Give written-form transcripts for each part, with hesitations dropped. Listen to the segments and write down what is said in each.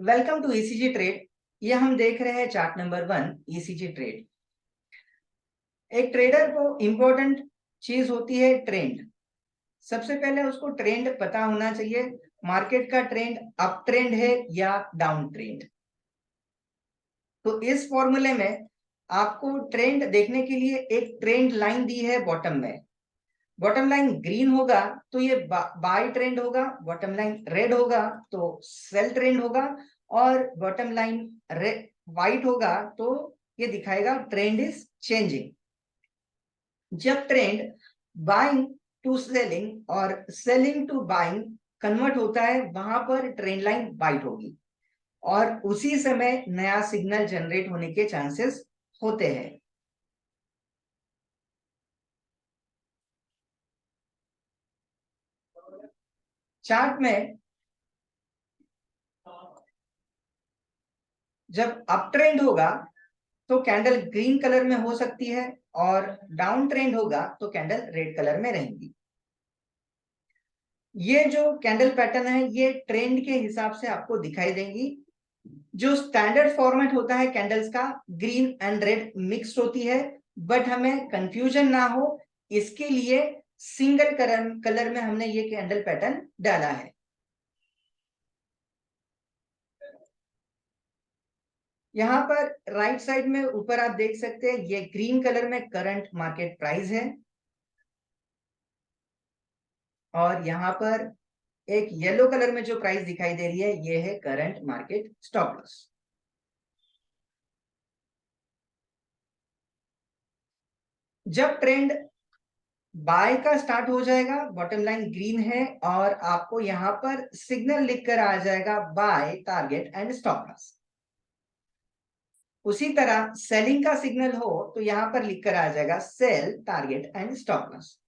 Welcome to ECG trade. ये हम देख रहे हैं चार्ट नंबर 1 ईसीजी ट्रेड। एक ट्रेडर को इंपॉर्टेंट चीज होती है ट्रेंड। सबसे पहले उसको ट्रेंड पता होना चाहिए, मार्केट का ट्रेंड अप ट्रेंड है या डाउन ट्रेंड। तो इस फॉर्मूले में आपको ट्रेंड देखने के लिए एक ट्रेंड लाइन दी है बॉटम में। बॉटम लाइन ग्रीन होगा तो ये बाय ट्रेंड होगा, बॉटम लाइन रेड होगा तो सेल ट्रेंड होगा, और बॉटम लाइन व्हाइट होगा तो ये दिखाएगा ट्रेंड इज चेंजिंग। जब ट्रेंड बाइंग टू सेलिंग और सेलिंग टू बाइंग कन्वर्ट होता है, वहां पर ट्रेंड लाइन वाइट होगी और उसी समय नया सिग्नल जनरेट होने के चांसेस होते हैं। चार्ट में जब अप ट्रेंड होगा तो कैंडल ग्रीन कलर में हो सकती है और डाउन ट्रेंड होगा तो कैंडल रेड कलर में रहेंगी। ये जो कैंडल पैटर्न है ये ट्रेंड के हिसाब से आपको दिखाई देंगी। जो स्टैंडर्ड फॉर्मेट होता है कैंडल्स का, ग्रीन एंड रेड मिक्स्ड होती है, बट हमें कंफ्यूजन ना हो इसके लिए सिंगल कलर में हमने ये कैंडल पैटर्न डाला है। यहाँ पर राइट साइड में ऊपर आप देख सकते हैं ये ग्रीन कलर में करंट मार्केट प्राइस है, और यहाँ पर एक येलो कलर में जो प्राइस दिखाई दे रही है ये है करंट मार्केट स्टॉप लॉस। जब ट्रेंड बाय का स्टार्ट हो जाएगा, बॉटम लाइन ग्रीन है और आपको यहां पर सिग्नल लिखकर आ जाएगा buy target and stop loss. उसी तरह सेलिंग का सिग्नल हो तो यहां पर लिखकर आ जाएगा sell target and stop loss.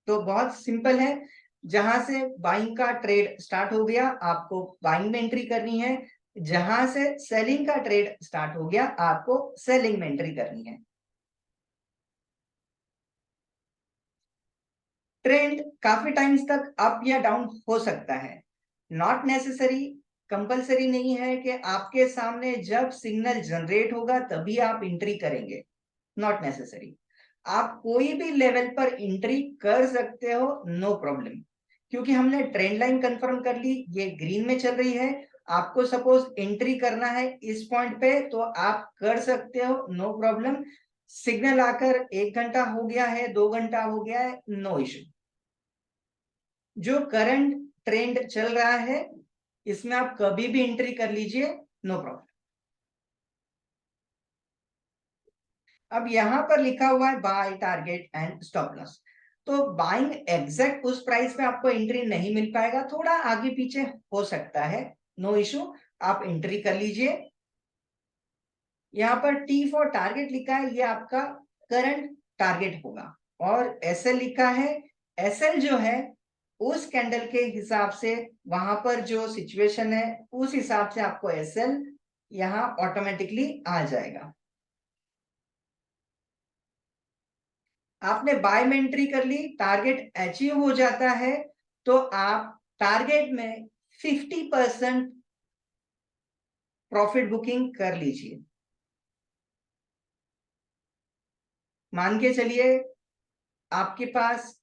तो बहुत सिंपल है, जहां से बाइंग का ट्रेड स्टार्ट हो गया आपको बाइंग में एंट्री करनी है, जहां से सेलिंग का ट्रेड स्टार्ट हो गया आपको सेलिंग में एंट्री करनी है। ट्रेंड काफी टाइम्स तक अप या डाउन हो सकता है, नॉट नेसेसरी, कंपलसरी नहीं है कि आपके सामने जब सिग्नल जनरेट होगा तभी आप एंट्री करेंगे, नॉट नेसेसरी। आप कोई भी लेवल पर एंट्री कर सकते हो, नो प्रॉब्लम, क्योंकि हमने ट्रेंड लाइन कंफर्म कर ली, ये ग्रीन में चल रही है। आपको सपोज एंट्री करना है इस पॉइंट पे तो आप कर सकते हो, नो प्रॉब्लम। सिग्नल आकर 1 घंटा हो गया है, 2 घंटा हो गया है, नो इश्यू। जो करंट ट्रेंड चल रहा है इसमें आप कभी भी एंट्री कर लीजिए, नो प्रॉब्लम। अब यहां पर लिखा हुआ है buy target and stop loss, तो बाइंग एग्जैक्ट उस प्राइस पे आपको एंट्री नहीं मिल पाएगा, थोड़ा आगे पीछे हो सकता है, नो इशू, आप एंट्री कर लीजिए। यहाँ पर टी फॉर टारगेट लिखा है, ये आपका करंट टारगेट होगा, और एसएल लिखा है, एसएल जो है उस कैंडल के हिसाब से वहां पर जो सिचुएशन है उस हिसाब से आपको एसएल यहाँ ऑटोमेटिकली आ जाएगा। आपने बाय में एंट्री कर ली, टारगेट अचीव हो जाता है तो आप टारगेट में 50% प्रॉफिट बुकिंग कर लीजिए। मान के चलिए आपके पास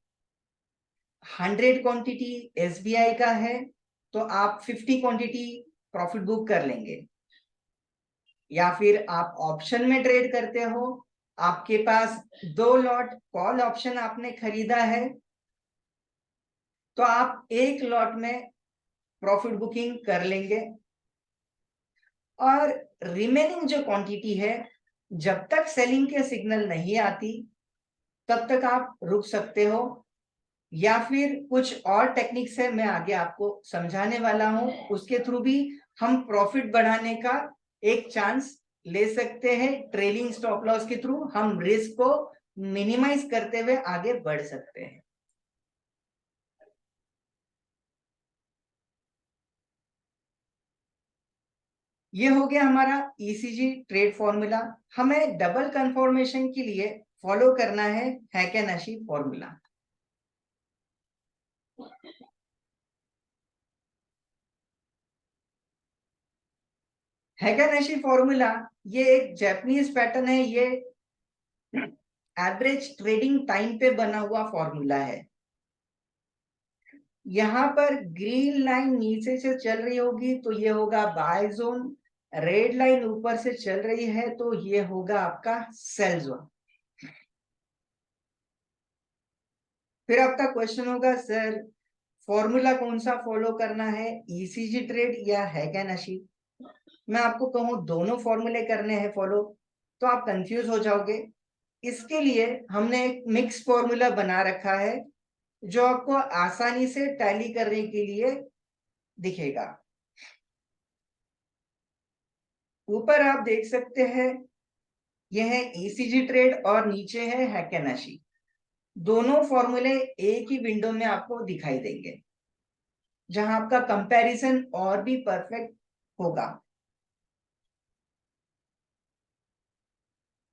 100 क्वांटिटी एसबीआई का है तो आप 50 क्वांटिटी प्रॉफिट बुक कर लेंगे, या फिर आप ऑप्शन में ट्रेड करते हो, आपके पास 2 लॉट कॉल ऑप्शन आपने खरीदा है तो आप 1 लॉट में प्रॉफिट बुकिंग कर लेंगे, और रिमेनिंग जो क्वांटिटी है जब तक सेलिंग के सिग्नल नहीं आती तब तक आप रुक सकते हो, या फिर कुछ और टेक्निक्स है मैं आगे आपको समझाने वाला हूं, उसके थ्रू भी हम प्रॉफिट बढ़ाने का एक चांस ले सकते हैं। ट्रेलिंग स्टॉप लॉस के थ्रू हम रिस्क को मिनिमाइज करते हुए आगे बढ़ सकते हैं। ये हो गया हमारा ईसीजी ट्रेड फॉर्मूला। हमें डबल कंफर्मेशन के लिए फॉलो करना है हैकेनाशी फॉर्मूला। हैगानशी फॉर्मूला ये एक जापानीज पैटर्न है, ये एवरेज ट्रेडिंग टाइम पे बना हुआ फॉर्मूला है। यहाँ पर ग्रीन लाइन नीचे से चल रही होगी तो ये होगा बाय जोन, रेड लाइन ऊपर से चल रही है तो ये होगा आपका सेल जोन। फिर आपका क्वेश्चन होगा सर फॉर्मूला कौन सा फॉलो करना है, ईसीजी ट्रेड या हैगानशी? मैं आपको कहूं दोनों फॉर्मूले करने हैं फॉलो तो आप कंफ्यूज हो जाओगे। इसके लिए हमने एक मिक्स फॉर्मूला बना रखा है जो आपको आसानी से टैली करने के लिए दिखेगा। ऊपर आप देख सकते हैं यह है ईसीजी ट्रेड और नीचे है हैगानशी। दोनों फॉर्मूले एक ही विंडो में आपको दिखाई देंगे जहां आपका कंपैरिजन और भी परफेक्ट होगा।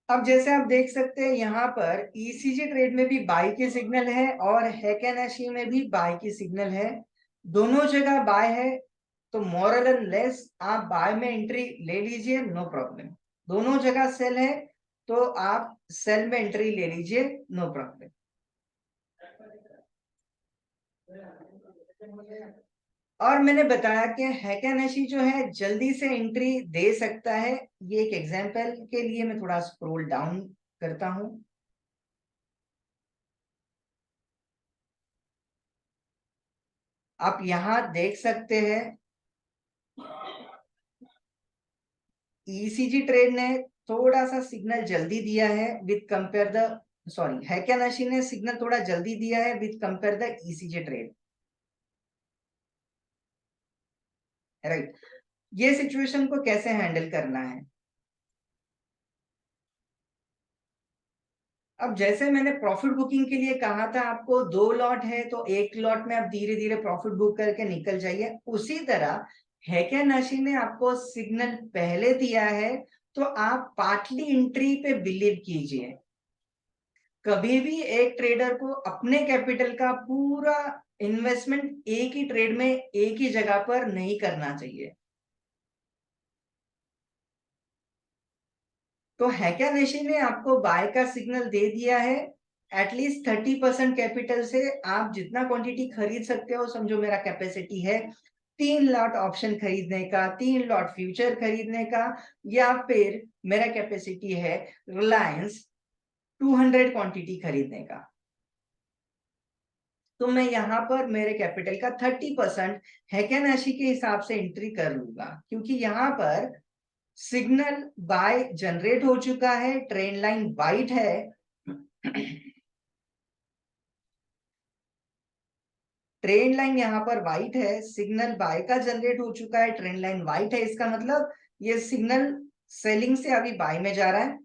अब जैसे आप देख सकते हैं यहाँ पर ईसीजी ट्रेड में भी बाय की सिग्नल है और हैगानशी में भी बाय की सिग्नल है, दोनों जगह बाय है तो मोर एंड लेस आप बाय में एंट्री ले लीजिए, नो प्रॉब्लम। दोनों जगह सेल है तो आप सेल में एंट्री ले लीजिए, नो प्रॉब्लम। और मैंने बताया कि हैगानशी जो है जल्दी से एंट्री दे सकता है। ये एक एग्जांपल के लिए मैं थोड़ा स्क्रॉल डाउन करता हूं। आप यहां देख सकते हैं ईसीजी ट्रेड ने थोड़ा सा सिग्नल जल्दी दिया है विद कंपेयर द, सॉरी हैगानशी ने सिग्नल थोड़ा जल्दी दिया है with compare the ECG trade, right. ये सिचुएशन को कैसे हैंडल करना है? अब जैसे मैंने प्रॉफिट बुकिंग के लिए कहा था आपको 2 लॉट है तो 1 लॉट में आप धीरे धीरे प्रॉफिट बुक करके निकल जाइए, उसी तरह हैगानशी ने आपको सिग्नल पहले दिया है तो आप पार्टली एंट्री पे बिलीव कीजिए। कभी भी एक ट्रेडर को अपने कैपिटल का पूरा इन्वेस्टमेंट एक ही ट्रेड में एक ही जगह पर नहीं करना चाहिए। तो हैगानशी ने आपको बाय का सिग्नल दे दिया है, एटलीस्ट 30% कैपिटल से आप जितना क्वांटिटी खरीद सकते हो, समझो मेरा कैपेसिटी है 3 लॉट ऑप्शन खरीदने का, 3 लॉट फ्यूचर खरीदने का, या फिर मेरा कैपेसिटी है रिलायंस 200 क्वांटिटी खरीदने का, तो मैं यहाँ पर मेरे कैपिटल का 30% हैगानशी के हिसाब से एंट्री कर लूंगा, क्योंकि यहाँ पर सिग्नल बाय जनरेट हो चुका है, ट्रेंड लाइन वाइट है। ट्रेंड लाइन यहाँ पर वाइट है, सिग्नल बाय का जनरेट हो चुका है, ट्रेंड लाइन वाइट है, इसका मतलब ये सिग्नल सेलिंग से अभी बाय में जा रहा है।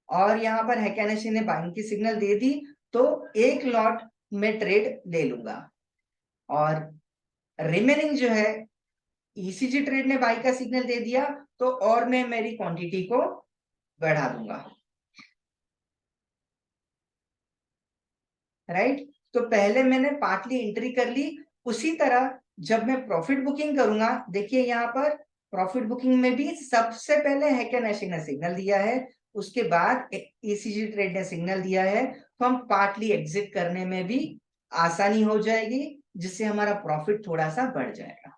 और यहाँ पर हैगानशी ने बाइंग की सिग्नल दे दी तो 1 लॉट में ट्रेड ले लूंगा, और रिमेनिंग जो है ईसीजी ट्रेड ने बाई का सिग्नल दे दिया तो और मैं मेरी क्वांटिटी को बढ़ा दूंगा, राइट। तो पहले मैंने पार्टली एंट्री कर ली, उसी तरह जब मैं प्रॉफिट बुकिंग करूंगा, देखिए यहाँ पर प्रॉफिट बुकिंग में भी सबसे पहले हैगानशी ने सिग्नल दिया है, उसके बाद ईसीजी ट्रेड ने सिग्नल दिया है, तो हम पार्टली एग्जिट करने में भी आसानी हो जाएगी, जिससे हमारा प्रॉफिट थोड़ा सा बढ़ जाएगा।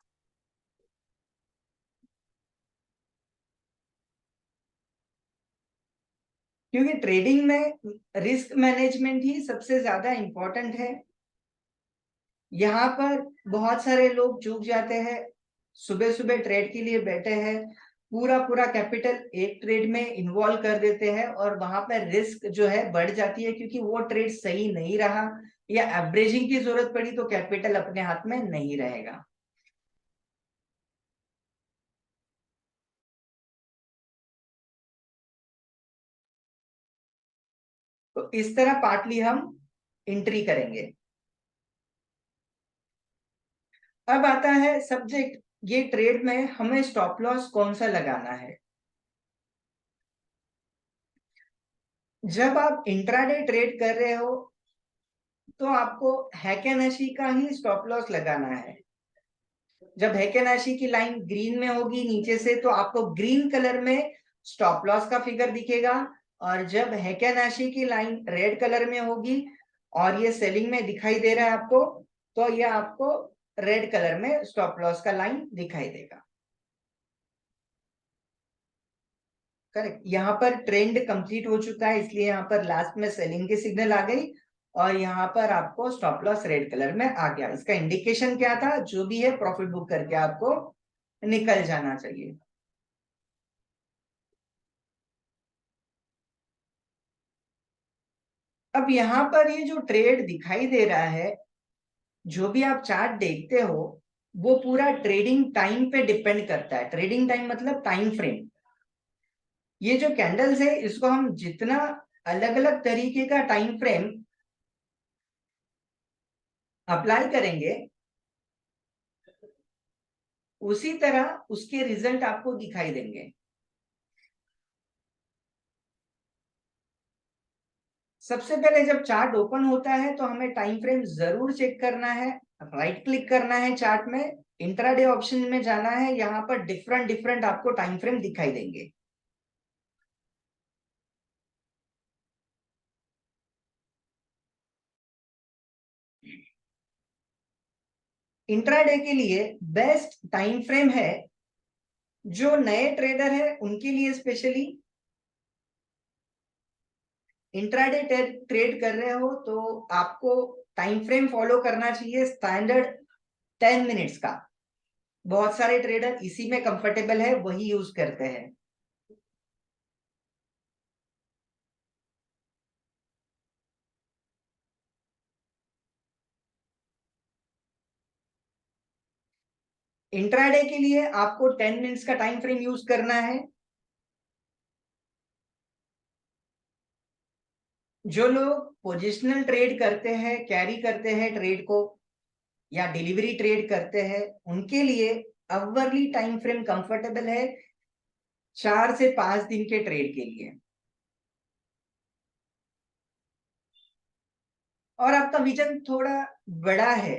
क्योंकि ट्रेडिंग में रिस्क मैनेजमेंट ही सबसे ज्यादा इंपॉर्टेंट है। यहाँ पर बहुत सारे लोग चूक जाते हैं, सुबह सुबह ट्रेड के लिए बैठे हैं, पूरा पूरा कैपिटल एक ट्रेड में इन्वॉल्व कर देते हैं और वहां पर रिस्क जो है बढ़ जाती है, क्योंकि वो ट्रेड सही नहीं रहा या एवरेजिंग की जरूरत पड़ी तो कैपिटल अपने हाथ में नहीं रहेगा। तो इस तरह पार्टली हम एंट्री करेंगे। अब आता है सब्जेक्ट, ये ट्रेड में हमें स्टॉप लॉस कौन सा लगाना है। जब आप इंट्राडे ट्रेड कर रहे हो तो आपको हैकेनशी का ही स्टॉप लॉस लगाना है। जब हेकेनाशी की लाइन ग्रीन में होगी नीचे से, तो आपको ग्रीन कलर में स्टॉप लॉस का फिगर दिखेगा, और जब हेकेनाशी की लाइन रेड कलर में होगी और ये सेलिंग में दिखाई दे रहा है आपको, तो ये आपको रेड कलर में स्टॉप लॉस का लाइन दिखाई देगा। करेक्ट। यहाँ पर ट्रेंड कंप्लीट हो चुका है, इसलिए यहाँ पर लास्ट में सेलिंग की सिग्नल आ गई, और यहाँ पर आपको स्टॉप लॉस रेड कलर में आ गया। इसका इंडिकेशन क्या था? जो भी है प्रॉफिट बुक करके आपको निकल जाना चाहिए। अब यहाँ पर ये जो ट्रेड दिखाई दे रहा है, जो भी आप चार्ट देखते हो, वो पूरा ट्रेडिंग टाइम पे डिपेंड करता है। ट्रेडिंग टाइम मतलब टाइम फ्रेम। ये जो कैंडल्स है, इसको हम जितना अलग अलग तरीके का टाइम फ्रेम अप्लाई करेंगे, उसी तरह उसके रिजल्ट आपको दिखाई देंगे। सबसे पहले जब चार्ट ओपन होता है, तो हमें टाइम फ्रेम जरूर चेक करना है। राइट क्लिक करना है चार्ट में, इंट्राडे ऑप्शन में जाना है, यहाँ पर डिफरेंट डिफरेंट आपको टाइम फ्रेम दिखाई देंगे। इंट्राडे के लिए बेस्ट टाइम फ्रेम है, जो नए ट्रेडर है उनके लिए स्पेशली, इंट्राडे ट्रेड कर रहे हो तो आपको टाइम फ्रेम फॉलो करना चाहिए स्टैंडर्ड 10 मिनट्स का। बहुत सारे ट्रेडर इसी में कंफर्टेबल है, वही यूज करते हैं। इंट्राडे के लिए आपको 10 मिनट्स का टाइम फ्रेम यूज करना है। जो लोग पोजिशनल ट्रेड करते हैं, कैरी करते हैं ट्रेड को, या डिलीवरी ट्रेड करते हैं, उनके लिए अवरली टाइम फ्रेम कंफर्टेबल है 4 से 5 दिन के ट्रेड के लिए। और आपका विजन थोड़ा बड़ा है,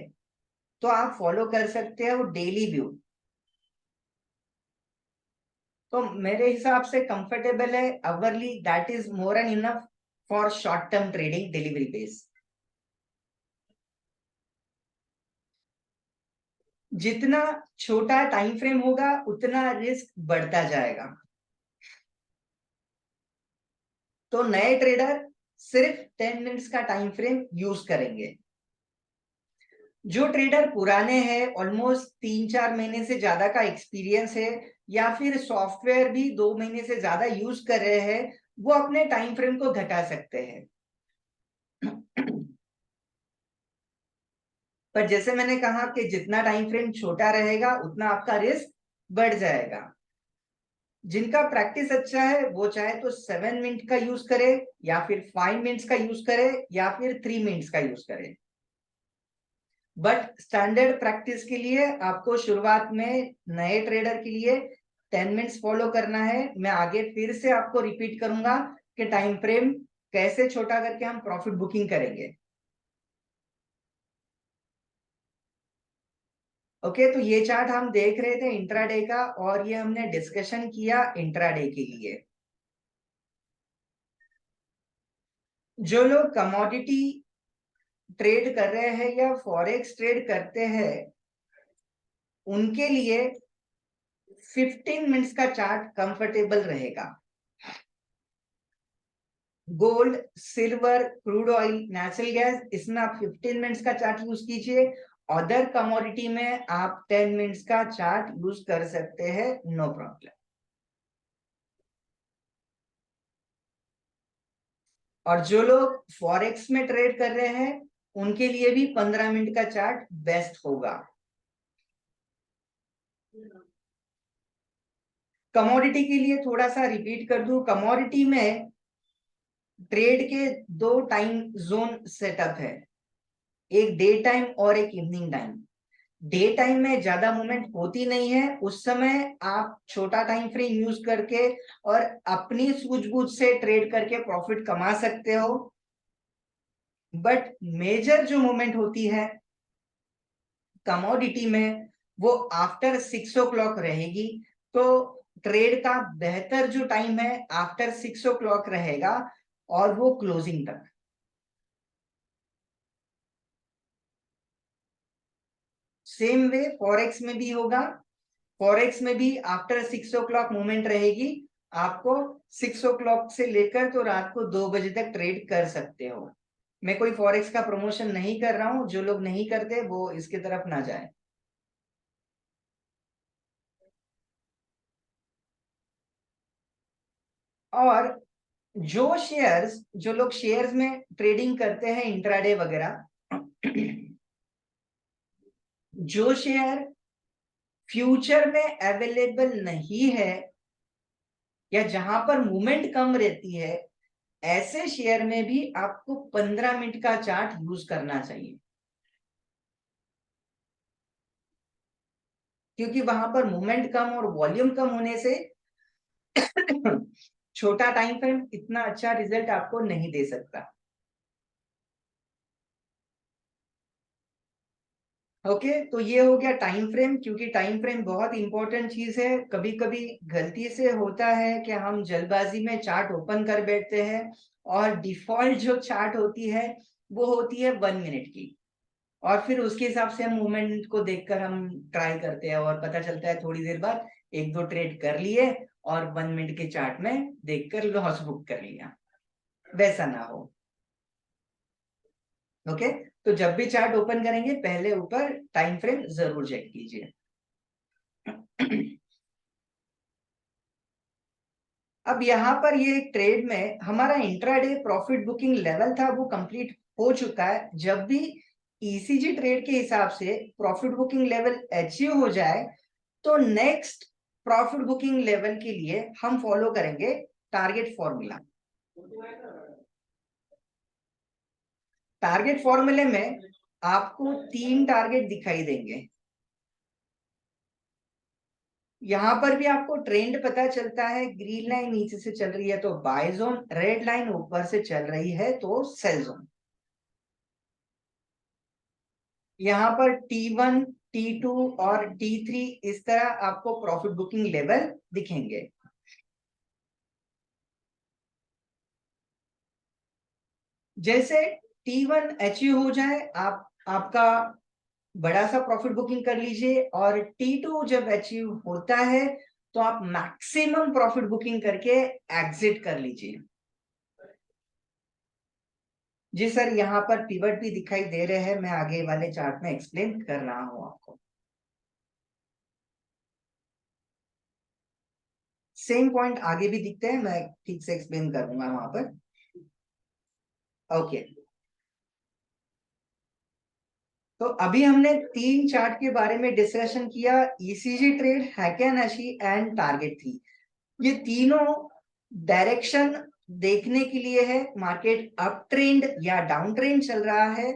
तो आप फॉलो कर सकते हो डेली व्यू। तो मेरे हिसाब से कंफर्टेबल है hourly, that is more and enough for short term trading delivery base. जितना छोटा टाइम फ्रेम होगा, उतना रिस्क बढ़ता जाएगा। तो नए ट्रेडर सिर्फ 10 मिनट्स का टाइम फ्रेम यूज करेंगे। जो ट्रेडर पुराने हैं, ऑलमोस्ट 3-4 महीने से ज्यादा का एक्सपीरियंस है, या फिर सॉफ्टवेयर भी 2 महीने से ज्यादा यूज कर रहे हैं, वो अपने टाइम फ्रेम को घटा सकते हैं। पर जैसे मैंने कहा कि जितना टाइम फ्रेम छोटा रहेगा, उतना आपका रिस्क बढ़ जाएगा। जिनका प्रैक्टिस अच्छा है, वो चाहे तो 7 मिनट का यूज करे, या फिर 5 मिनट्स का यूज करे, या फिर 3 मिनट्स का यूज करे। बट स्टैंडर्ड प्रैक्टिस के लिए आपको शुरुआत में नए ट्रेडर के लिए 10 मिनट्स फॉलो करना है। मैं आगे फिर से आपको रिपीट करूंगा कि टाइम फ्रेम कैसे छोटा करके हम प्रॉफिट बुकिंग करेंगे। ओके, तो ये चार्ट हम देख रहे थे इंट्राडे का, और ये हमने डिस्कशन किया इंट्राडे के लिए। जो लोग कमोडिटी ट्रेड कर रहे हैं या फॉरेक्स ट्रेड करते हैं, उनके लिए 15 मिनट्स का चार्ट कंफर्टेबल रहेगा। Gold, silver, crude oil, natural gas, इसमें आप 15 मिनट्स का चार्ट यूज कीजिए। अदर कमोडिटी में आप 10 मिनट्स का चार्ट यूज कर सकते हैं, नो प्रॉब्लम। और जो लोग फॉरेक्स में ट्रेड कर रहे हैं, उनके लिए भी 15 मिनट का चार्ट बेस्ट होगा। कमोडिटी के लिए थोड़ा सा रिपीट कर दूं, कमोडिटी में ट्रेड के 2 टाइम जोन सेटअप है, एक डे टाइम और एक इवनिंग टाइम। डे टाइम में ज्यादा मूवमेंट होती नहीं है, उस समय आप छोटा टाइम फ्रेम यूज करके और अपनी सूझबूझ से ट्रेड करके प्रॉफिट कमा सकते हो। बट मेजर जो मूवमेंट होती है कमोडिटी में, वो आफ्टर 6 o'clock रहेगी। तो ट्रेड का बेहतर जो टाइम है आफ्टर 6 o'clock रहेगा और वो क्लोजिंग तक। सेम वे फॉरेक्स में भी होगा। फॉरेक्स में भी आफ्टर 6 o'clock मूवमेंट रहेगी। आपको 6 o'clock से लेकर तो रात को 2 बजे तक ट्रेड कर सकते हो। मैं कोई फॉरेक्स का प्रमोशन नहीं कर रहा हूं, जो लोग नहीं करते वो इसके तरफ ना जाए। और जो लोग शेयर्स में ट्रेडिंग करते हैं इंट्राडे वगैरह, जो शेयर फ्यूचर में अवेलेबल नहीं है या जहां पर मूवमेंट कम रहती है, ऐसे शेयर में भी आपको 15 मिनट का चार्ट यूज करना चाहिए, क्योंकि वहां पर मूवमेंट कम और वॉल्यूम कम होने से छोटा टाइम फ्रेम इतना अच्छा रिजल्ट आपको नहीं दे सकता। ओके, तो ये हो गया टाइम फ्रेम, क्योंकि टाइम फ्रेम बहुत इंपॉर्टेंट चीज है। कभी कभी गलती से होता है कि हम जल्दबाजी में चार्ट ओपन कर बैठते हैं और डिफॉल्ट जो चार्ट होती है वो होती है 1 मिनट की, और फिर उसके हिसाब से हम मूवमेंट को देखकर हम ट्राई करते हैं और पता चलता है थोड़ी देर बाद एक दो ट्रेड कर लिए और 1 मिनट के चार्ट में देखकर लॉस बुक कर लिया। वैसा ना हो। ओके, तो जब भी चार्ट ओपन करेंगे पहले ऊपर टाइम फ्रेम जरूर चेक कीजिए। अब यहाँ पर ये एक ट्रेड में हमारा इंट्राडे प्रॉफिट बुकिंग लेवल था वो कंप्लीट हो चुका है। जब भी ईसीजी ट्रेड के हिसाब से प्रॉफिट बुकिंग लेवल अचीव हो जाए तो नेक्स्ट प्रॉफिट बुकिंग लेवल के लिए हम फॉलो करेंगे टारगेट फॉर्मूला। टारगेट फॉर्मूले में आपको 3 टारगेट दिखाई देंगे। यहां पर भी आपको ट्रेंड पता चलता है, ग्रीन लाइन नीचे से चल रही है तो बाय जोन, रेड लाइन ऊपर से चल रही है तो सेल जोन। यहाँ पर T1, T2 और T3 इस तरह आपको प्रॉफिट बुकिंग लेवल दिखेंगे। जैसे T1 अचीव हो जाए आप आपका बड़ा सा प्रॉफिट बुकिंग कर लीजिए, और T2 जब अचीव होता है तो आप मैक्सिमम प्रॉफिट बुकिंग करके एग्जिट कर लीजिए। जी सर, यहाँ पर पिवट भी दिखाई दे रहे हैं, मैं आगे वाले चार्ट में एक्सप्लेन कर रहा हूं आपको। सेम पॉइंट आगे भी दिखते हैं, मैं ठीक से एक्सप्लेन करूंगा वहां पर। ओके, तो अभी हमने 3 चार्ट के बारे में डिस्कशन किया, ईसीजी ट्रेड, हैकेनशी एंड टारगेट थी। ये तीनों डायरेक्शन देखने के लिए है, मार्केट अप ट्रेंड या डाउन ट्रेंड चल रहा है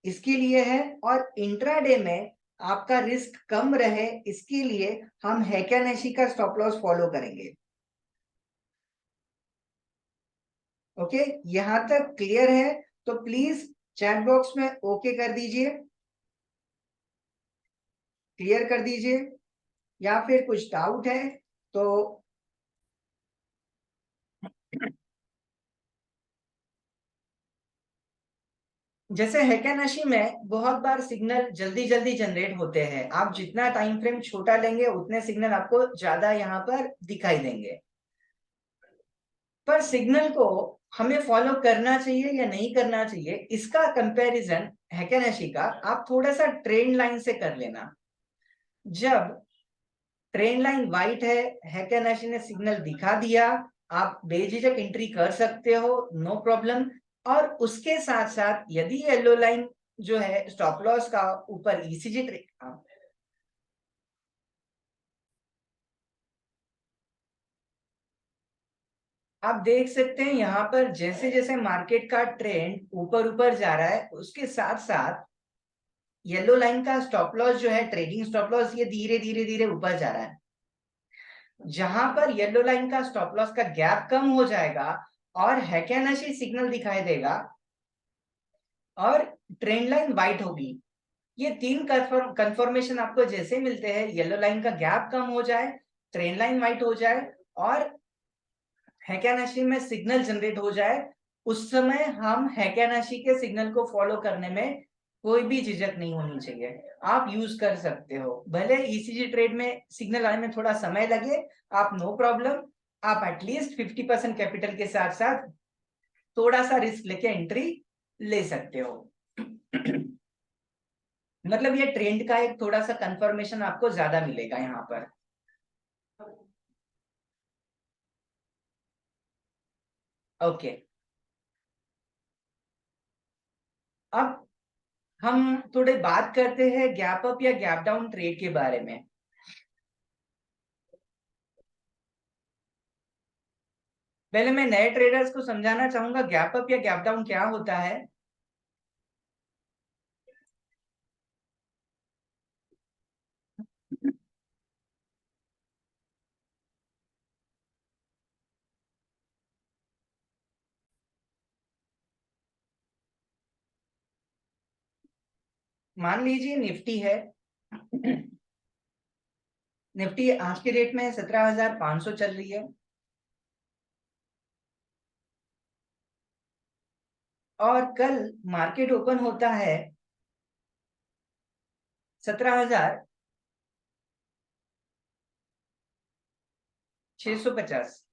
इसके लिए है, और इंट्राडे में आपका रिस्क कम रहे इसके लिए हम हैकेनशी का स्टॉप लॉस फॉलो करेंगे। ओके, यहां तक क्लियर है? तो प्लीज चैट बॉक्स में ओके कर दीजिए, क्लियर कर दीजिए, या फिर कुछ डाउट है तो। जैसे हैकेनशी में बहुत बार सिग्नल जल्दी जल्दी जनरेट होते हैं, आप जितना टाइम फ्रेम छोटा लेंगे उतने सिग्नल आपको ज्यादा यहाँ पर दिखाई देंगे। पर सिग्नल को हमें फॉलो करना चाहिए या नहीं करना चाहिए, इसका कंपैरिजन हैकेनशी का आप थोड़ा सा ट्रेंड लाइन से कर लेना। जब ट्रेंड लाइन वाइट है, हैकेनशी ने सिग्नल दिखा दिया, आप बेझिझक एंट्री कर सकते हो, नो प्रॉब्लम। और उसके साथ साथ यदि येलो लाइन जो है स्टॉप लॉस का ऊपर ईसीजी ट्रेड, आप देख सकते हैं यहाँ पर जैसे जैसे मार्केट का ट्रेंड ऊपर ऊपर जा रहा है उसके साथ साथ येलो लाइन का स्टॉप लॉस जो है ट्रेडिंग स्टॉप लॉस, ये धीरे धीरे धीरे ऊपर जा रहा है। जहां पर येलो लाइन का स्टॉप लॉस का गैप कम हो जाएगा और हैकेनशी सिग्नल दिखाई देगा और ट्रेंड लाइन वाइट होगी, ये तीन कंफर्मेशन आपको जैसे मिलते हैं, येलो लाइन का गैप कम हो जाए, ट्रेंड लाइन वाइट हो जाए और हैकेनाशी में सिग्नल जनरेट हो जाए, उस समय हम हैकेनाशी के सिग्नल को फॉलो करने में कोई भी झिझक नहीं होनी चाहिए, आप यूज कर सकते हो। भले ईसीजी ट्रेड में सिग्नल आने में थोड़ा समय लगे, आप नो प्रॉब्लम, आप एटलीस्ट 50% कैपिटल के साथ साथ थोड़ा सा रिस्क लेके एंट्री ले सकते हो। मतलब ये ट्रेंड का एक थोड़ा सा कंफर्मेशन आपको ज्यादा मिलेगा यहाँ पर। ओके, अब हम थोड़े बात करते हैं गैप अप या गैप डाउन ट्रेड के बारे में। पहले मैं नए ट्रेडर्स को समझाना चाहूंगा गैप अप या गैप डाउन क्या होता है। मान लीजिए निफ्टी है, निफ्टी आज के डेट में 17,500 चल रही है और कल मार्केट ओपन होता है 17,650।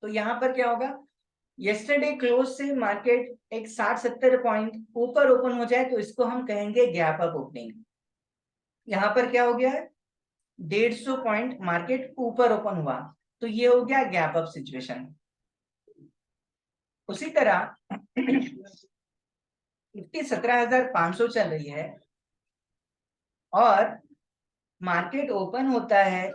तो यहां पर क्या होगा, यस्टरडे क्लोज से मार्केट एक 60-70 पॉइंट ऊपर ओपन हो जाए तो इसको हम कहेंगे गैप अप ओपनिंग। यहां पर क्या हो गया है, 150 पॉइंट मार्केट ऊपर ओपन हुआ, तो ये हो गया गैप अप सिचुएशन। उसी तरह निफ्टी 17,500 चल रही है और मार्केट ओपन होता है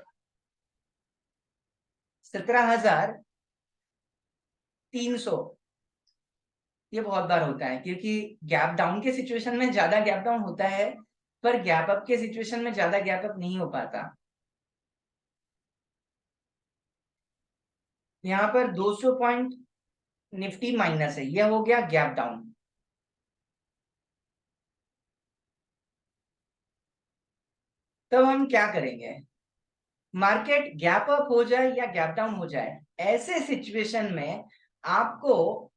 17,300। ये बहुत बार होता है क्योंकि गैप डाउन के सिचुएशन में ज्यादा गैप डाउन होता है, पर गैप अप के सिचुएशन में ज्यादा गैप अप नहीं हो पाता। यहाँ पर 200 पॉइंट निफ्टी माइनस है, यह हो गया गैप डाउन। तब हम क्या करेंगे, मार्केट गैप अप हो जाए या गैप डाउन हो जाए, ऐसे सिचुएशन में आपको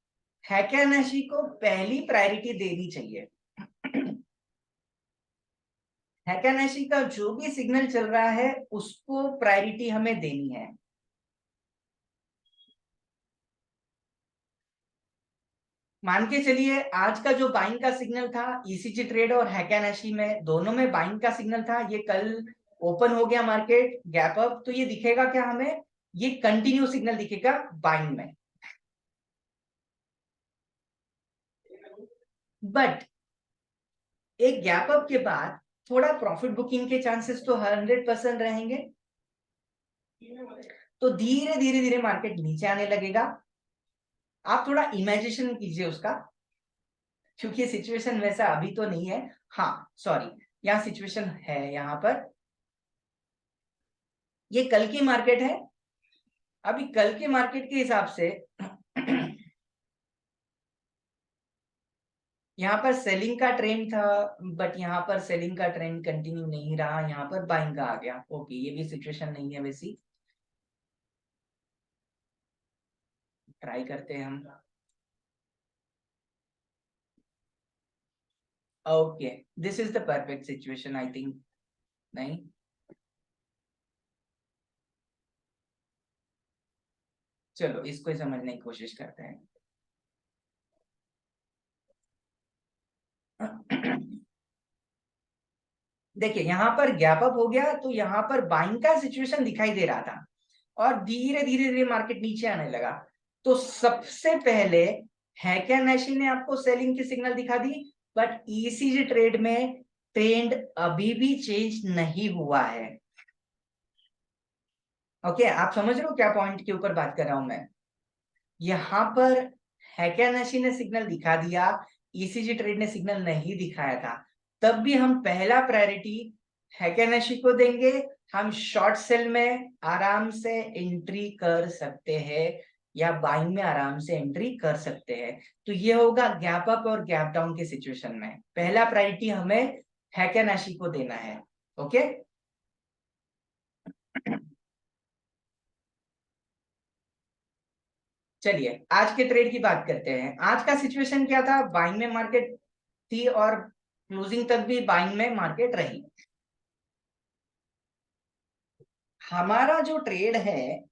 हैकेनाशी को पहली प्रायोरिटी देनी चाहिए। हैकेनाशी का जो भी सिग्नल चल रहा है उसको प्रायोरिटी हमें देनी है। मान के चलिए आज का जो बाइंग का सिग्नल था ईसीजी ट्रेड और हैकेनाशी में, दोनों में बाइंग का सिग्नल था, ये कल ओपन हो गया मार्केट गैप अप, तो ये दिखेगा क्या हमें, ये कंटिन्यू सिग्नल दिखेगा बाइंग में। बट एक गैप अप के बाद थोड़ा प्रॉफिट बुकिंग के चांसेस तो 100% रहेंगे, तो धीरे धीरे धीरे मार्केट नीचे आने लगेगा। आप थोड़ा इमेजिनेशन कीजिए उसका, क्योंकि सिचुएशन वैसा अभी तो नहीं है। हाँ सॉरी, यहाँ सिचुएशन है, यहाँ पर ये कल की मार्केट है। अभी कल के मार्केट के हिसाब से यहाँ पर सेलिंग का ट्रेंड था, बट यहाँ पर सेलिंग का ट्रेंड कंटिन्यू नहीं रहा, यहाँ पर बाइंग का आ गया। ओके, ये भी सिचुएशन नहीं है वैसी, ट्राई करते हैं हम। Okay, this is the perfect situation I think. नहीं, चलो इसको ही समझने की कोशिश करते हैं। देखिए यहाँ पर गैप अप हो गया तो यहाँ पर बाइंग का सिचुएशन दिखाई दे रहा था और धीरे धीरे धीरे मार्केट नीचे आने लगा। तो सबसे पहले हैकेनाशी ने आपको सेलिंग की सिग्नल दिखा दी, बट ईसीजी ट्रेड में ट्रेंड अभी भी चेंज नहीं हुआ है। ओके, आप समझ रहे हो क्या पॉइंट के ऊपर बात कर रहा हूं मैं। यहाँ पर हैकेनाशी ने सिग्नल दिखा दिया, ईसीजी ट्रेड ने सिग्नल नहीं दिखाया था, तब भी हम पहला प्रायोरिटी हैकेनाशी को देंगे। हम शॉर्ट सेल में आराम से एंट्री कर सकते हैं या बाइंग में आराम से एंट्री कर सकते हैं। तो ये होगा गैप अप और गैप डाउन के सिचुएशन में पहला प्रायोरिटी हमें हैकेनाशी को देना है। ओके, चलिए आज के ट्रेड की बात करते हैं। आज का सिचुएशन क्या था, बाइंग में मार्केट थी और क्लोजिंग तक भी बाइंग में मार्केट रही। हमारा जो ट्रेड है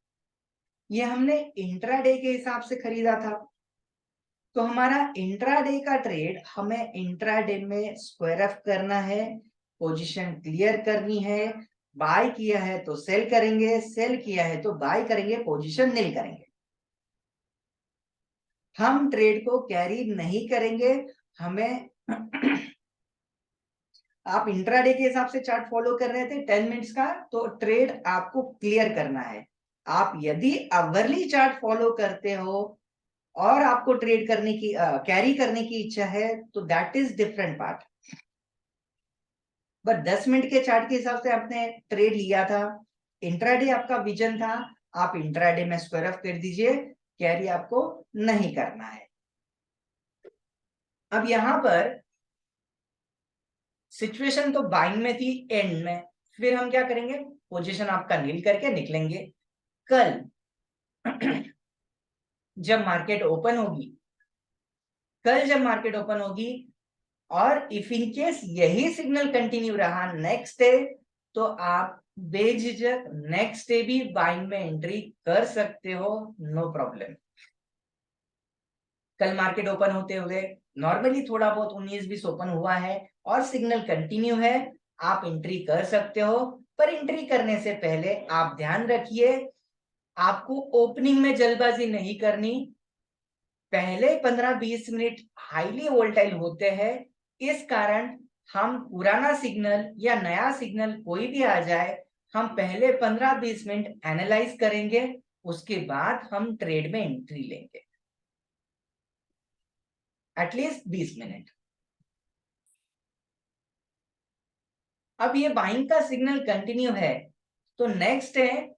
ये हमने इंट्राडे के हिसाब से खरीदा था। तो हमारा इंट्राडे का ट्रेड हमें इंट्राडे में स्क्वायर ऑफ करना है, पोजीशन क्लियर करनी है। बाय किया है तो सेल करेंगे, सेल किया है तो बाय करेंगे, पोजीशन नील करेंगे। हम ट्रेड को कैरी नहीं करेंगे। हमें आप इंट्राडे के हिसाब से चार्ट फॉलो कर रहे थे 10 मिनट्स का, तो ट्रेड आपको क्लियर करना है। आप यदि आवरली चार्ट फॉलो करते हो और आपको ट्रेड करने की कैरी करने की इच्छा है तो that is different part. But 10 minute के चार्ट के हिसाब से आपने ट्रेड लिया था, इंट्राडे आपका विजन था, आप इंट्राडे में स्क्वायर ऑफ कर दीजिए, कैरी आपको नहीं करना है। अब यहां पर सिचुएशन तो बाइंग में थी एंड में, फिर हम क्या करेंगे, पोजीशन आपका नील करके निकलेंगे। कल जब मार्केट ओपन होगी, कल जब मार्केट ओपन होगी और इफ इन केस यही सिग्नल कंटिन्यू रहा नेक्स्ट डे, तो आप बेझिझक नेक्स्ट डे भी बाइंग में एंट्री कर सकते हो, नो प्रॉब्लम। कल मार्केट ओपन होते हुए नॉर्मली थोड़ा बहुत 19-20 ओपन हुआ है और सिग्नल कंटिन्यू है, आप एंट्री कर सकते हो। पर एंट्री करने से पहले आप ध्यान रखिए, आपको ओपनिंग में जल्दबाजी नहीं करनी। पहले 15-20 मिनट हाईली वोलेटाइल होते हैं, इस कारण हम पुराना सिग्नल या नया सिग्नल कोई भी आ जाए, हम पहले 15-20 मिनट एनालाइज करेंगे, उसके बाद हम ट्रेड में एंट्री लेंगे, एटलीस्ट 20 मिनट। अब ये बाइंग का सिग्नल कंटिन्यू है, तो नेक्स्ट है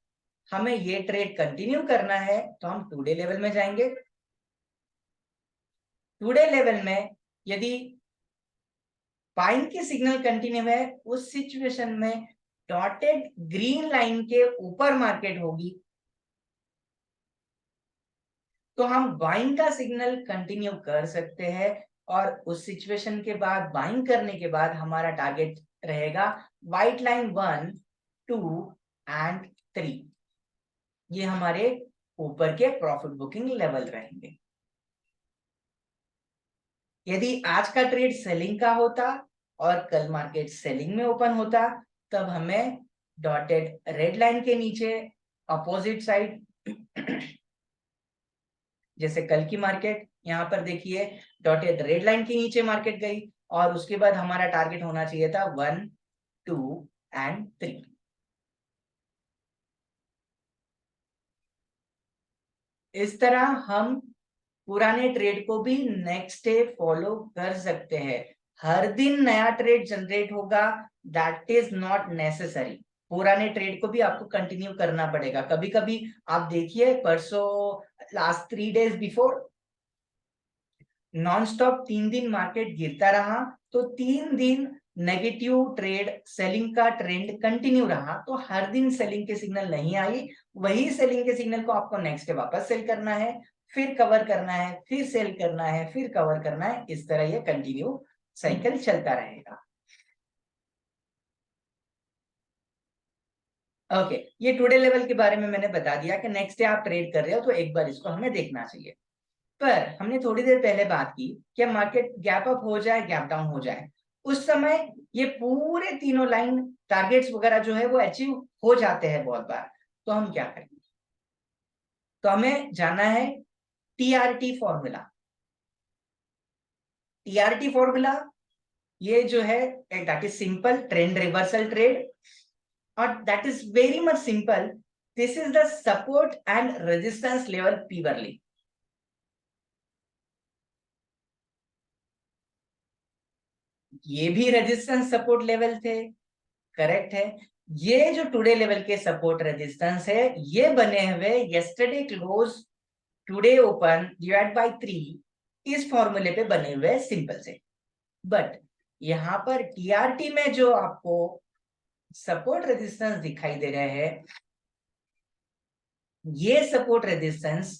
हमें ये ट्रेड कंटिन्यू करना है, तो हम 2 डे लेवल में जाएंगे। 2 डे लेवल में यदि बाइंग की सिग्नल कंटिन्यू है, उस सिचुएशन में डॉटेड ग्रीन लाइन के ऊपर मार्केट होगी, तो हम बाइंग का सिग्नल कंटिन्यू कर सकते हैं। और उस सिचुएशन के बाद बाइंग करने के बाद हमारा टारगेट रहेगा व्हाइट लाइन 1, 2 एंड 3। ये हमारे ऊपर के प्रॉफिट बुकिंग लेवल रहेंगे। यदि आज का ट्रेड सेलिंग का होता और कल मार्केट सेलिंग में ओपन होता, तब हमें डॉटेड रेड लाइन के नीचे अपोजिट साइड जैसे कल की मार्केट यहां पर देखिए डॉटेड रेड लाइन के नीचे मार्केट गई, और उसके बाद हमारा टारगेट होना चाहिए था 1, 2 एंड 3। इस तरह हम पुराने ट्रेड को भी नेक्स्ट डे फॉलो कर सकते हैं। हर दिन नया ट्रेड जनरेट होगा, दैट इज नॉट नेसेसरी। पुराने ट्रेड को भी आपको कंटिन्यू करना पड़ेगा। कभी कभी आप देखिए परसों last 3 days before non stop 3 दिन मार्केट गिरता रहा, तो 3 दिन नेगेटिव ट्रेड सेलिंग का ट्रेंड कंटिन्यू रहा, तो हर दिन सेलिंग के सिग्नल नहीं आई, वही सेलिंग के सिग्नल को आपको नेक्स्ट डे वापस सेल करना है, फिर कवर करना है, फिर सेल करना है, फिर कवर करना है। इस तरह ये कंटिन्यू साइकिल चलता रहेगा। ओके, ये टुडे लेवल के बारे में मैंने बता दिया कि नेक्स्ट डे आप ट्रेड कर रहे हो तो एक बार इसको हमें देखना चाहिए। पर हमने थोड़ी देर पहले बात की कि मार्केट गैप अप हो जाए, गैप डाउन हो जाए, उस समय ये पूरे तीनों लाइन टारगेट्स वगैरह जो है वो अचीव हो जाते हैं बहुत बार, तो हम क्या करेंगे, तो हमें जाना है टीआरटी फॉर्मूला। टीआरटी फॉर्मूला ये जो है that is simple trend reversal trade, और that is very much simple. This is the support and resistance level पी वर्ली। ये भी रेजिस्टेंस सपोर्ट लेवल थे, करेक्ट है। ये जो टुडे लेवल के सपोर्ट रेजिस्टेंस है, ये बने हुए yesterday close today open divide by 3 इस फॉर्मूले पे बने हुए हैं सिंपल से। बट यहाँ पर टीआरटी में जो आपको सपोर्ट रेजिस्टेंस दिखाई दे रहे हैं, ये सपोर्ट रेजिस्टेंस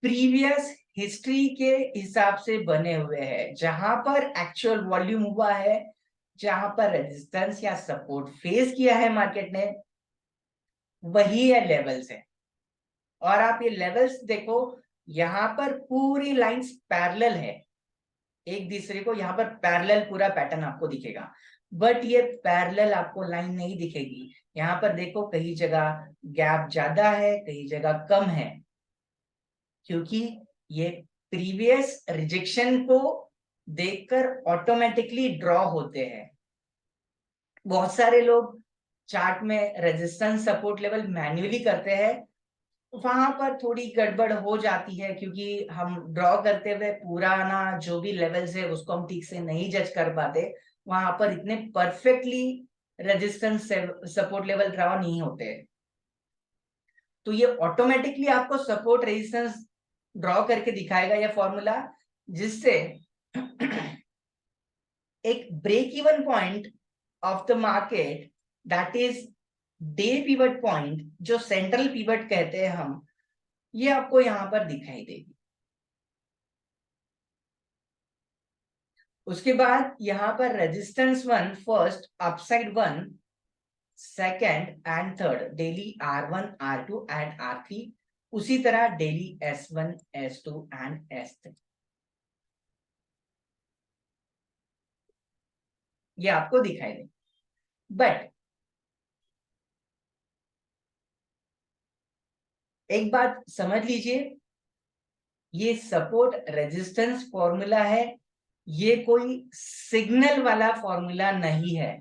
प्रीवियस हिस्ट्री के हिसाब से बने हुए हैं, जहां पर एक्चुअल वॉल्यूम हुआ है, जहां पर रेजिस्टेंस या सपोर्ट फेस किया है मार्केट ने, वही है लेवल्स है। और आप ये लेवल्स देखो, यहाँ पर पूरी लाइंस पैरेलल है एक दूसरे को, यहाँ पर पैरेलल पूरा पैटर्न आपको दिखेगा। बट ये पैरेलल आपको लाइन नहीं दिखेगी। यहाँ पर देखो कहीं जगह गैप ज्यादा है, कहीं जगह कम है, क्योंकि ये प्रीवियस रिजेक्शन को देखकर ऑटोमेटिकली ड्रॉ होते हैं। बहुत सारे लोग चार्ट में रेजिस्टेंस सपोर्ट लेवल मैन्युअली करते हैं, वहां पर थोड़ी गड़बड़ हो जाती है, क्योंकि हम ड्रॉ करते हुए पुराना जो भी लेवल्स है उसको हम ठीक से नहीं जज कर पाते। वहां पर इतने perfectly resistance support level draw नहीं होते। तो ये ऑटोमेटिकली आपको सपोर्ट रेजिस्टेंस ड्रॉ करके दिखाएगा ये फॉर्मूला, जिससे एक break even point of the market, that is day pivot point, जो सेंट्रल पिवट कहते हैं हम, ये आपको यहां पर दिखाई देगी। उसके बाद यहां पर resistance 1 first, upside 1 second and third, daily R1 R2 and R3, उसी तरह daily S1 S2 and S3, ये आपको दिखाई दे। बट एक बात समझ लीजिए, ये सपोर्ट रेजिस्टेंस फॉर्मूला है, ये कोई सिग्नल वाला फॉर्मूला नहीं है।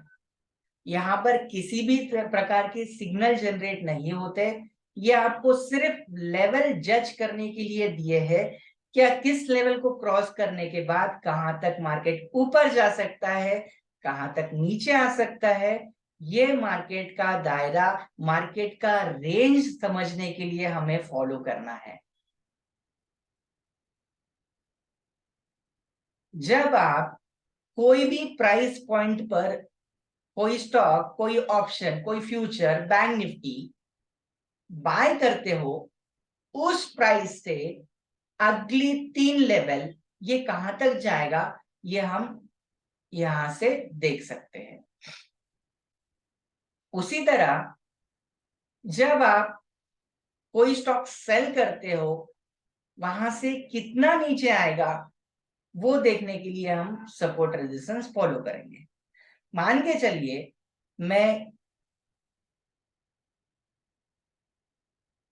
यहाँ पर किसी भी प्रकार के सिग्नल जनरेट नहीं होते। ये आपको सिर्फ लेवल जज करने के लिए दिए हैं, क्या किस लेवल को क्रॉस करने के बाद कहां तक मार्केट ऊपर जा सकता है, कहां तक नीचे आ सकता है। ये मार्केट का दायरा, मार्केट का रेंज समझने के लिए हमें फॉलो करना है। जब आप कोई भी प्राइस पॉइंट पर कोई स्टॉक, कोई ऑप्शन, कोई फ्यूचर, बैंक निफ्टी बाय करते हो, उस प्राइस से अगली 3 लेवल ये कहां तक जाएगा, ये हम यहां से देख सकते हैं। उसी तरह जब आप कोई स्टॉक सेल करते हो, वहां से कितना नीचे आएगा, वो देखने के लिए हम सपोर्ट रेजिस्टेंस फॉलो करेंगे। मान के चलिए मैं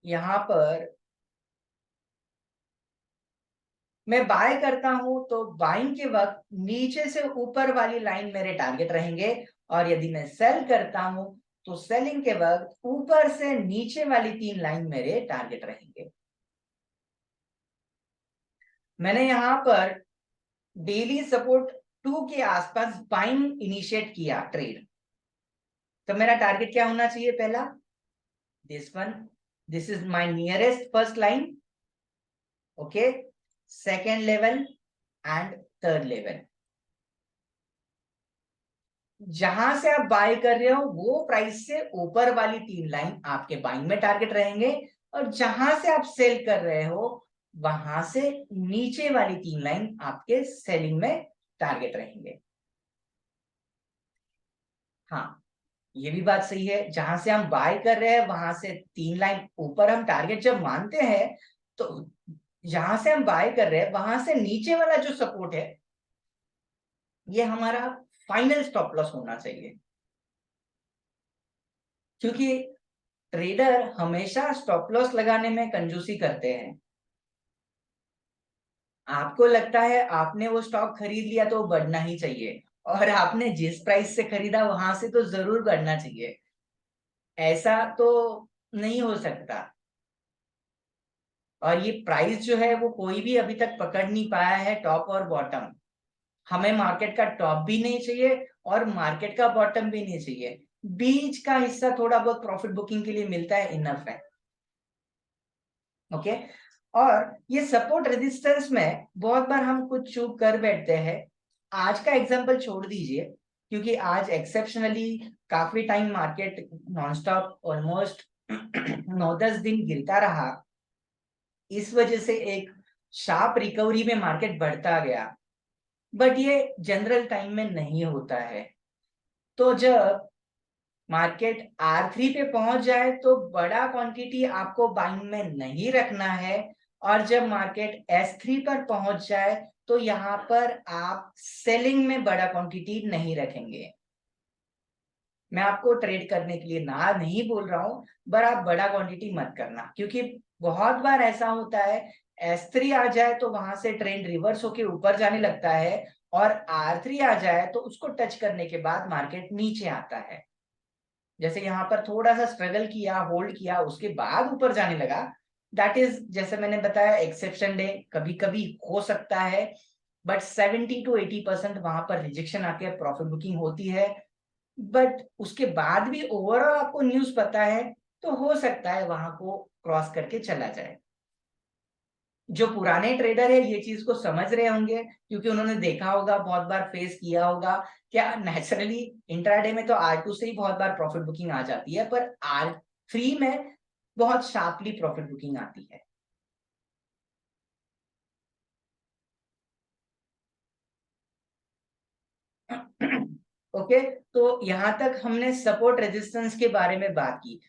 यहां पर मैं बाय करता हूं, तो बाइंग के वक्त नीचे से ऊपर वाली लाइन मेरे टारगेट रहेंगे, और यदि मैं सेल करता हूं तो सेलिंग के वक्त ऊपर से नीचे वाली 3 लाइन मेरे टारगेट रहेंगे। मैंने यहां पर डेली सपोर्ट 2 के आसपास बाइंग इनिशिएट किया ट्रेड, तो मेरा टारगेट क्या होना चाहिए? पहला this one, this is my nearest first line, okay, second level and third level. जहां से आप बाय कर रहे हो वो प्राइस से ऊपर वाली 3 लाइन आपके बाइंग में टारगेट रहेंगे, और जहां से आप सेल कर रहे हो वहां से नीचे वाली 3 लाइन आपके सेलिंग में टारगेट रहेंगे। हाँ, ये भी बात सही है, जहां से हम बाय कर रहे हैं वहां से 3 लाइन ऊपर हम टारगेट जब मानते हैं, तो जहां से हम बाय कर रहे हैं वहां से नीचे वाला जो सपोर्ट है, ये हमारा फाइनल स्टॉप लॉस होना चाहिए। क्योंकि ट्रेडर हमेशा स्टॉप लॉस लगाने में कंजूसी करते हैं। आपको लगता है आपने वो स्टॉक खरीद लिया तो बढ़ना ही चाहिए, और आपने जिस प्राइस से खरीदा वहां से तो जरूर बढ़ना चाहिए। ऐसा तो नहीं हो सकता। और ये प्राइस जो है वो कोई भी अभी तक पकड़ नहीं पाया है टॉप और बॉटम। हमें मार्केट का टॉप भी नहीं चाहिए और मार्केट का बॉटम भी नहीं चाहिए, बीच का हिस्सा थोड़ा बहुत प्रॉफिट बुकिंग के लिए मिलता है, इनफ है। ओके, और ये सपोर्ट रेजिस्टेंस में बहुत बार हम कुछ चूक कर बैठते हैं। आज का एग्जांपल छोड़ दीजिए, क्योंकि आज एक्सेप्शनली काफी टाइम मार्केट नॉनस्टॉप ऑलमोस्ट 9-10 दिन गिरता रहा। इस वजह से एक शार्प रिकवरी में मार्केट बढ़ता गया, बट ये जनरल टाइम में नहीं होता है। तो जब मार्केट R3 पे पहुंच जाए तो बड़ा क्वांटिटी आपको बाइंग में नहीं रखना है, और जब मार्केट S3 पर पहुंच जाए तो यहाँ पर आप सेलिंग में बड़ा क्वांटिटी नहीं रखेंगे। मैं आपको ट्रेड करने के लिए ना नहीं बोल रहा हूं, पर आप बड़ा क्वांटिटी मत करना, क्योंकि बहुत बार ऐसा होता है S3 आ जाए तो वहां से ट्रेंड रिवर्स होके ऊपर जाने लगता है, और R3 आ जाए तो उसको टच करने के बाद मार्केट नीचे आता है। जैसे यहाँ पर थोड़ा सा स्ट्रगल किया, होल्ड किया, उसके बाद ऊपर जाने लगा। दैट इज, जैसे मैंने बताया, एक्सेप्शन डे, कभी कभी हो सकता है, बट 70 to 80% वहां पर रिजेक्शन आके प्रॉफिट बुकिंग होती है। बट उसके बाद भी ओवरऑल आपको न्यूज पता है, तो हो सकता है वहां को क्रॉस करके चला जाए। जो पुराने ट्रेडर है ये चीज को समझ रहे होंगे, क्योंकि उन्होंने देखा होगा, बहुत बार फेस किया होगा। क्या नेचुरली इंट्राडे में तो R2 से ही बहुत बार प्रॉफिट बुकिंग आ जाती है, पर R3 में बहुत शार्पली प्रॉफिट बुकिंग आती है। ओके, तो यहां तक हमने सपोर्ट रेजिस्टेंस के बारे में बात की।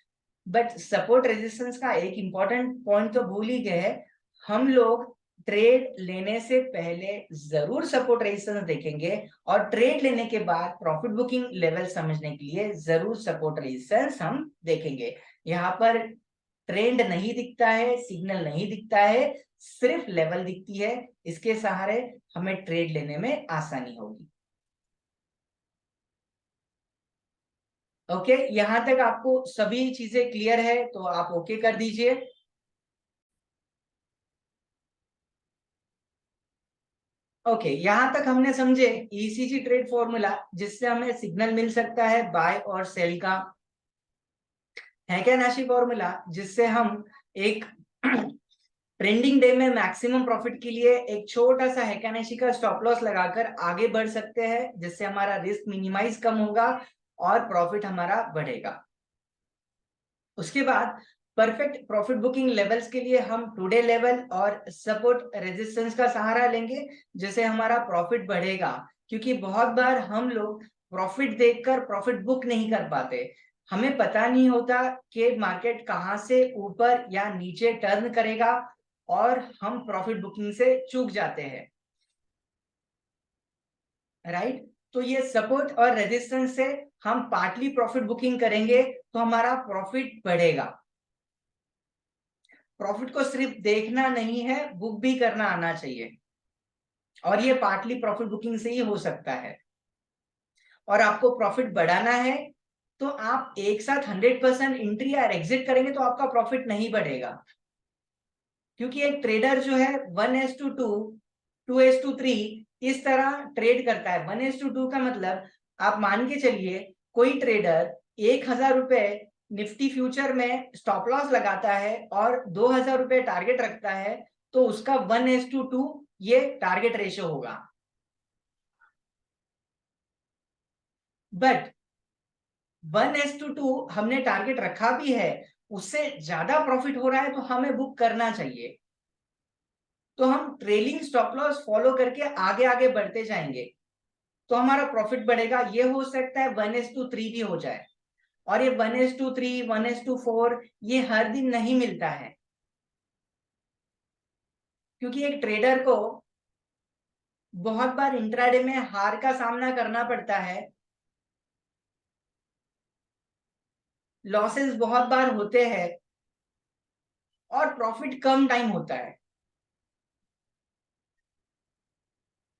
बट सपोर्ट रेजिस्टेंस का एक इंपॉर्टेंट पॉइंट तो भूल ही गए। हम लोग ट्रेड लेने से पहले जरूर सपोर्ट रेजिस्टेंस देखेंगे, और ट्रेड लेने के बाद प्रॉफिट बुकिंग लेवल समझने के लिए जरूर सपोर्ट रेजिस्टेंस हम देखेंगे। यहाँ पर ट्रेंड नहीं दिखता है, सिग्नल नहीं दिखता है, सिर्फ लेवल दिखती है। इसके सहारे हमें ट्रेड लेने में आसानी होगी। ओके, यहां तक आपको सभी चीजें क्लियर है तो आप ओके कर दीजिए। ओके, यहां तक हमने समझे ईसीजी ट्रेड फॉर्मूला, जिससे हमें सिग्नल मिल सकता है बाय और सेल का। हैकेनाशी फॉर्मूला, जिससे हम एक ट्रेंडिंग डे में मैक्सिमम प्रॉफिट के लिए एक छोटा सा हैकेनाशी का स्टॉप लॉस लगाकर आगे बढ़ सकते हैं, जिससे हमारा रिस्क मिनिमाइज कम होगा और प्रॉफिट हमारा बढ़ेगा। उसके बाद परफेक्ट प्रॉफिट बुकिंग लेवल्स के लिए हम टुडे लेवल और सपोर्ट रेजिस्टेंस का सहारा लेंगे, जिससे हमारा प्रॉफिट बढ़ेगा। क्योंकि बहुत बार हम लोग प्रॉफिट देखकर प्रॉफिट बुक नहीं कर पाते। हमें पता नहीं होता कि मार्केट कहां से ऊपर या नीचे टर्न करेगा, और हम प्रॉफिट बुकिंग से चूक जाते हैं। राइट, तो ये सपोर्ट और रेजिस्टेंस से हम पार्टली प्रॉफिट बुकिंग करेंगे तो हमारा प्रॉफिट बढ़ेगा। प्रॉफिट को सिर्फ देखना नहीं है, बुक भी करना आना चाहिए, और ये पार्टली प्रॉफिट बुकिंग से ही हो सकता है। और आपको प्रॉफिट बढ़ाना है तो आप एक साथ 100% एंट्री या एग्जिट करेंगे तो आपका प्रॉफिट नहीं बढ़ेगा। क्योंकि एक ट्रेडर जो है 1:2, 2:3 इस तरह ट्रेड करता है। 1:2 का मतलब, आप मान के चलिए कोई ट्रेडर 1,000 रुपए निफ्टी फ्यूचर में स्टॉप लॉस लगाता है और 2,000 रुपए टारगेट रखता है, तो उसका 1:2 ये टारगेट रेशियो होगा। बट 1:2 हमने टारगेट रखा भी है, उससे ज्यादा प्रॉफिट हो रहा है तो हमें बुक करना चाहिए। तो हम ट्रेलिंग स्टॉप लॉस फॉलो करके आगे आगे बढ़ते जाएंगे, तो हमारा प्रॉफिट बढ़ेगा। ये हो सकता है 1:3 भी हो जाए, और ये 1:3, 1:4 ये हर दिन नहीं मिलता है। क्योंकि एक ट्रेडर को बहुत बार इंट्राडे में हार का सामना करना पड़ता है, लॉसेस बहुत बार होते हैं, और प्रॉफिट कम टाइम होता है।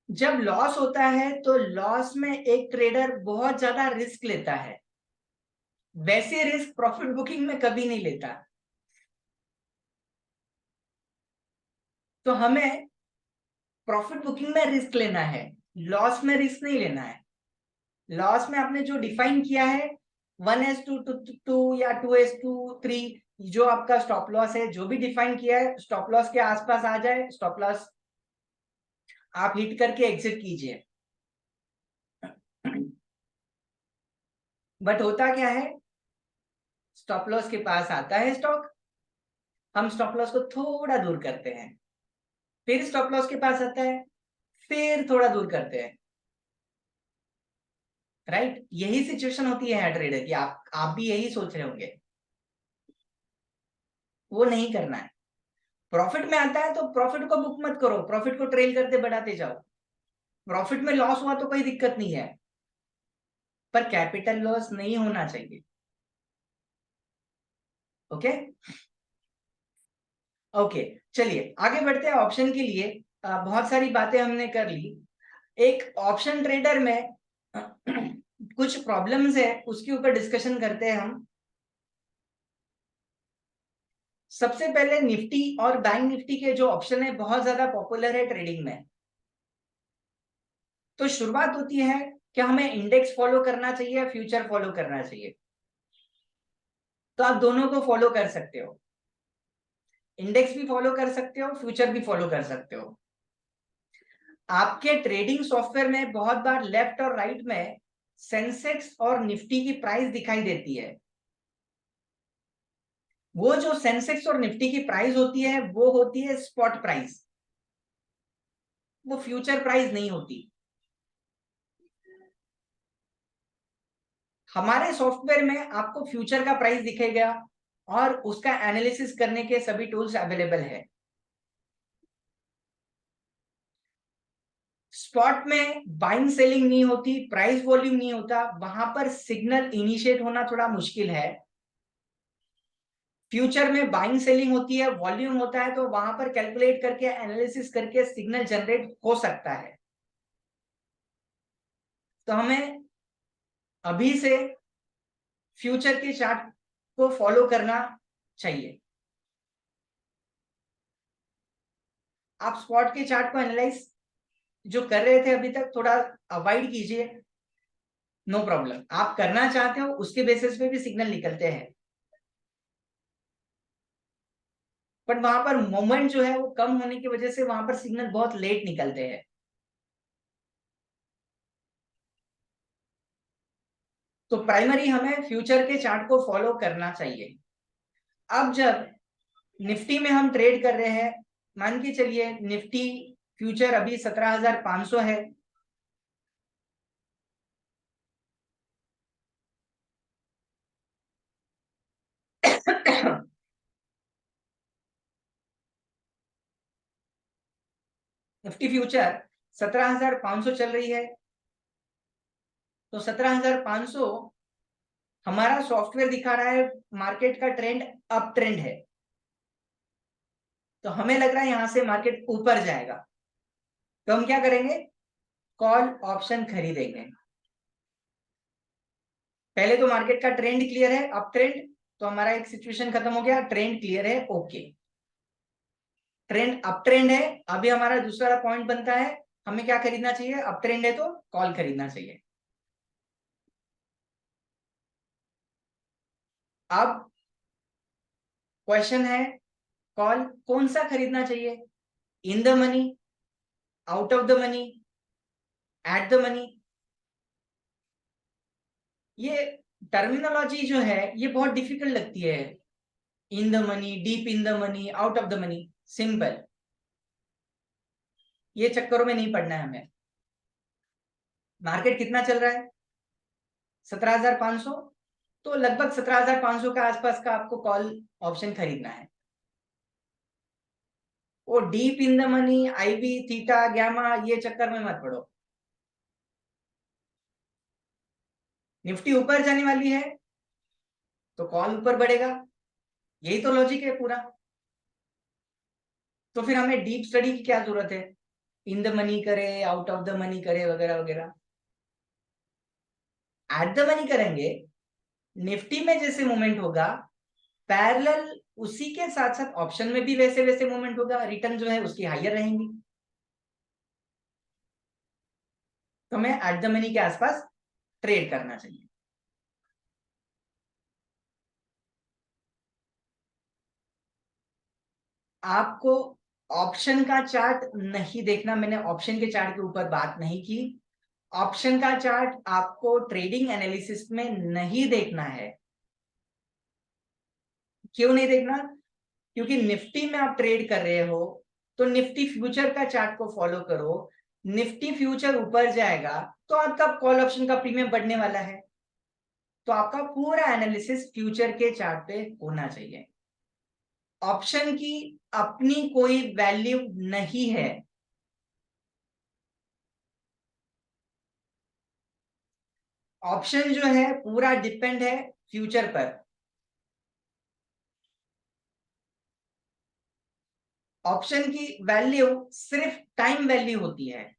जब लॉस होता है तो लॉस में एक ट्रेडर बहुत ज्यादा रिस्क लेता है। वैसे रिस्क प्रॉफिट बुकिंग में कभी नहीं लेता। तो हमें प्रॉफिट बुकिंग में रिस्क लेना है, लॉस में रिस्क नहीं लेना है। लॉस में आपने जो डिफाइन किया है 1:2 या 2:3, जो आपका स्टॉप लॉस है, जो भी डिफाइन किया है, स्टॉप लॉस के आसपास आ जाए, स्टॉप लॉस आप हिट करके एग्जिट कीजिए। बट होता क्या है, स्टॉप लॉस के पास आता है स्टॉक, हम स्टॉप लॉस को थोड़ा दूर करते हैं, फिर स्टॉप लॉस के पास आता है, फिर थोड़ा दूर करते हैं। राइट, यही सिचुएशन होती है ट्रेडर की। आप भी यही सोच रहे होंगे। वो नहीं करना है। प्रॉफिट में आता है तो प्रॉफिट को बुक मत करो, प्रॉफिट को ट्रेल करते बढ़ाते जाओ। प्रॉफिट में लॉस हुआ तो कोई दिक्कत नहीं है, पर कैपिटल लॉस नहीं होना चाहिए। ओके ओके, चलिए आगे बढ़ते हैं ऑप्शन के लिए। बहुत सारी बातें हमने कर ली। एक ऑप्शन ट्रेडर में कुछ प्रॉब्लम्स है, उसके ऊपर डिस्कशन करते हैं हम। सबसे पहले निफ्टी और बैंक निफ्टी के जो ऑप्शन है बहुत ज्यादा पॉपुलर है ट्रेडिंग में। तो शुरुआत होती है कि हमें इंडेक्स फॉलो करना चाहिए या फ्यूचर फॉलो करना चाहिए। तो आप दोनों को फॉलो कर सकते हो, इंडेक्स भी फॉलो कर सकते हो, फ्यूचर भी फॉलो कर सकते हो। आपके ट्रेडिंग सॉफ्टवेयर में बहुत बार लेफ्ट और राइट में सेंसेक्स और निफ्टी की प्राइस दिखाई देती है। वो जो सेंसेक्स और निफ्टी की प्राइस होती है वो होती है स्पॉट प्राइस, वो फ्यूचर प्राइस नहीं होती। हमारे सॉफ्टवेयर में आपको फ्यूचर का प्राइस दिखेगा और उसका एनालिसिस करने के सभी टूल्स अवेलेबल है। स्पॉट में बाइंग सेलिंग नहीं होती, प्राइस वॉल्यूम नहीं होता, वहां पर सिग्नल इनिशिएट होना थोड़ा मुश्किल है। फ्यूचर में बाइंग सेलिंग होती है, वॉल्यूम होता है, तो वहां पर कैलकुलेट करके एनालिसिस करके सिग्नल जनरेट हो सकता है। तो हमें अभी से फ्यूचर के चार्ट को फॉलो करना चाहिए। आप स्पॉट के चार्ट को एनालाइज जो कर रहे थे अभी तक थोड़ा अवॉइड कीजिए। नो प्रॉब्लम, आप करना चाहते हो उसके बेसिस पे भी सिग्नल निकलते हैं, बट वहां पर मोमेंट जो है वो कम होने की वजह से वहां पर सिग्नल बहुत लेट निकलते हैं। तो प्राइमरी हमें फ्यूचर के चार्ट को फॉलो करना चाहिए। अब जब निफ्टी में हम ट्रेड कर रहे हैं, मान के चलिए निफ्टी फ्यूचर अभी 17,500 है। निफ्टी फ्यूचर 17,500 चल रही है। तो 17,500 हमारा सॉफ्टवेयर दिखा रहा है मार्केट का ट्रेंड अप ट्रेंड है। तो हमें लग रहा है यहां से मार्केट ऊपर जाएगा। तो हम क्या करेंगे, कॉल ऑप्शन खरीदेंगे। पहले तो मार्केट का ट्रेंड क्लियर है, अप ट्रेंड, तो हमारा एक सिचुएशन खत्म हो गया, ट्रेंड क्लियर है, ओके। ट्रेंड अप ट्रेंड है, अभी हमारा दूसरा पॉइंट बनता है हमें क्या खरीदना चाहिए, अप ट्रेंड है तो कॉल खरीदना चाहिए। अब क्वेश्चन है, कॉल कौन सा खरीदना चाहिए, इन the money, out of the money, at the money. ये टर्मिनोलॉजी जो है ये बहुत डिफिकल्ट लगती है। इन the money, deep in the money, out of the money, simple, ये चक्करों में नहीं पड़ना है हमें। मार्केट कितना चल रहा है, 17,500, तो लगभग 17,500 के आसपास का आपको कॉल ऑप्शन खरीदना है। वो deep in the money, IV, theta, gamma, ये चक्कर में मत पड़ो। निफ्टी ऊपर जाने वाली है तो कॉल ऊपर बढ़ेगा, यही तो लॉजिक है पूरा। तो फिर हमें डीप स्टडी की क्या जरूरत है, इन द मनी करे, आउट ऑफ द मनी करे, वगैरह वगैरह। एट द मनी करेंगे, निफ्टी में जैसे मूवमेंट होगा पैरेलल उसी के साथ साथ ऑप्शन में भी वैसे वैसे मूवमेंट होगा, रिटर्न जो है उसकी हाइयर रहेंगी। तो हमें एट द मनी के आसपास ट्रेड करना चाहिए। आपको ऑप्शन का चार्ट नहीं देखना, मैंने ऑप्शन के चार्ट के ऊपर बात नहीं की। ऑप्शन का चार्ट आपको ट्रेडिंग एनालिसिस में नहीं देखना है। क्यों नहीं देखना? क्योंकि निफ्टी में आप ट्रेड कर रहे हो तो निफ्टी फ्यूचर का चार्ट को फॉलो करो। निफ्टी फ्यूचर ऊपर जाएगा तो आपका कॉल ऑप्शन का प्रीमियम बढ़ने वाला है। तो आपका पूरा एनालिसिस फ्यूचर के चार्ट पे होना चाहिए। ऑप्शन की अपनी कोई वैल्यू नहीं है। ऑप्शन जो है पूरा डिपेंड है फ्यूचर पर। ऑप्शन की वैल्यू सिर्फ टाइम वैल्यू होती है,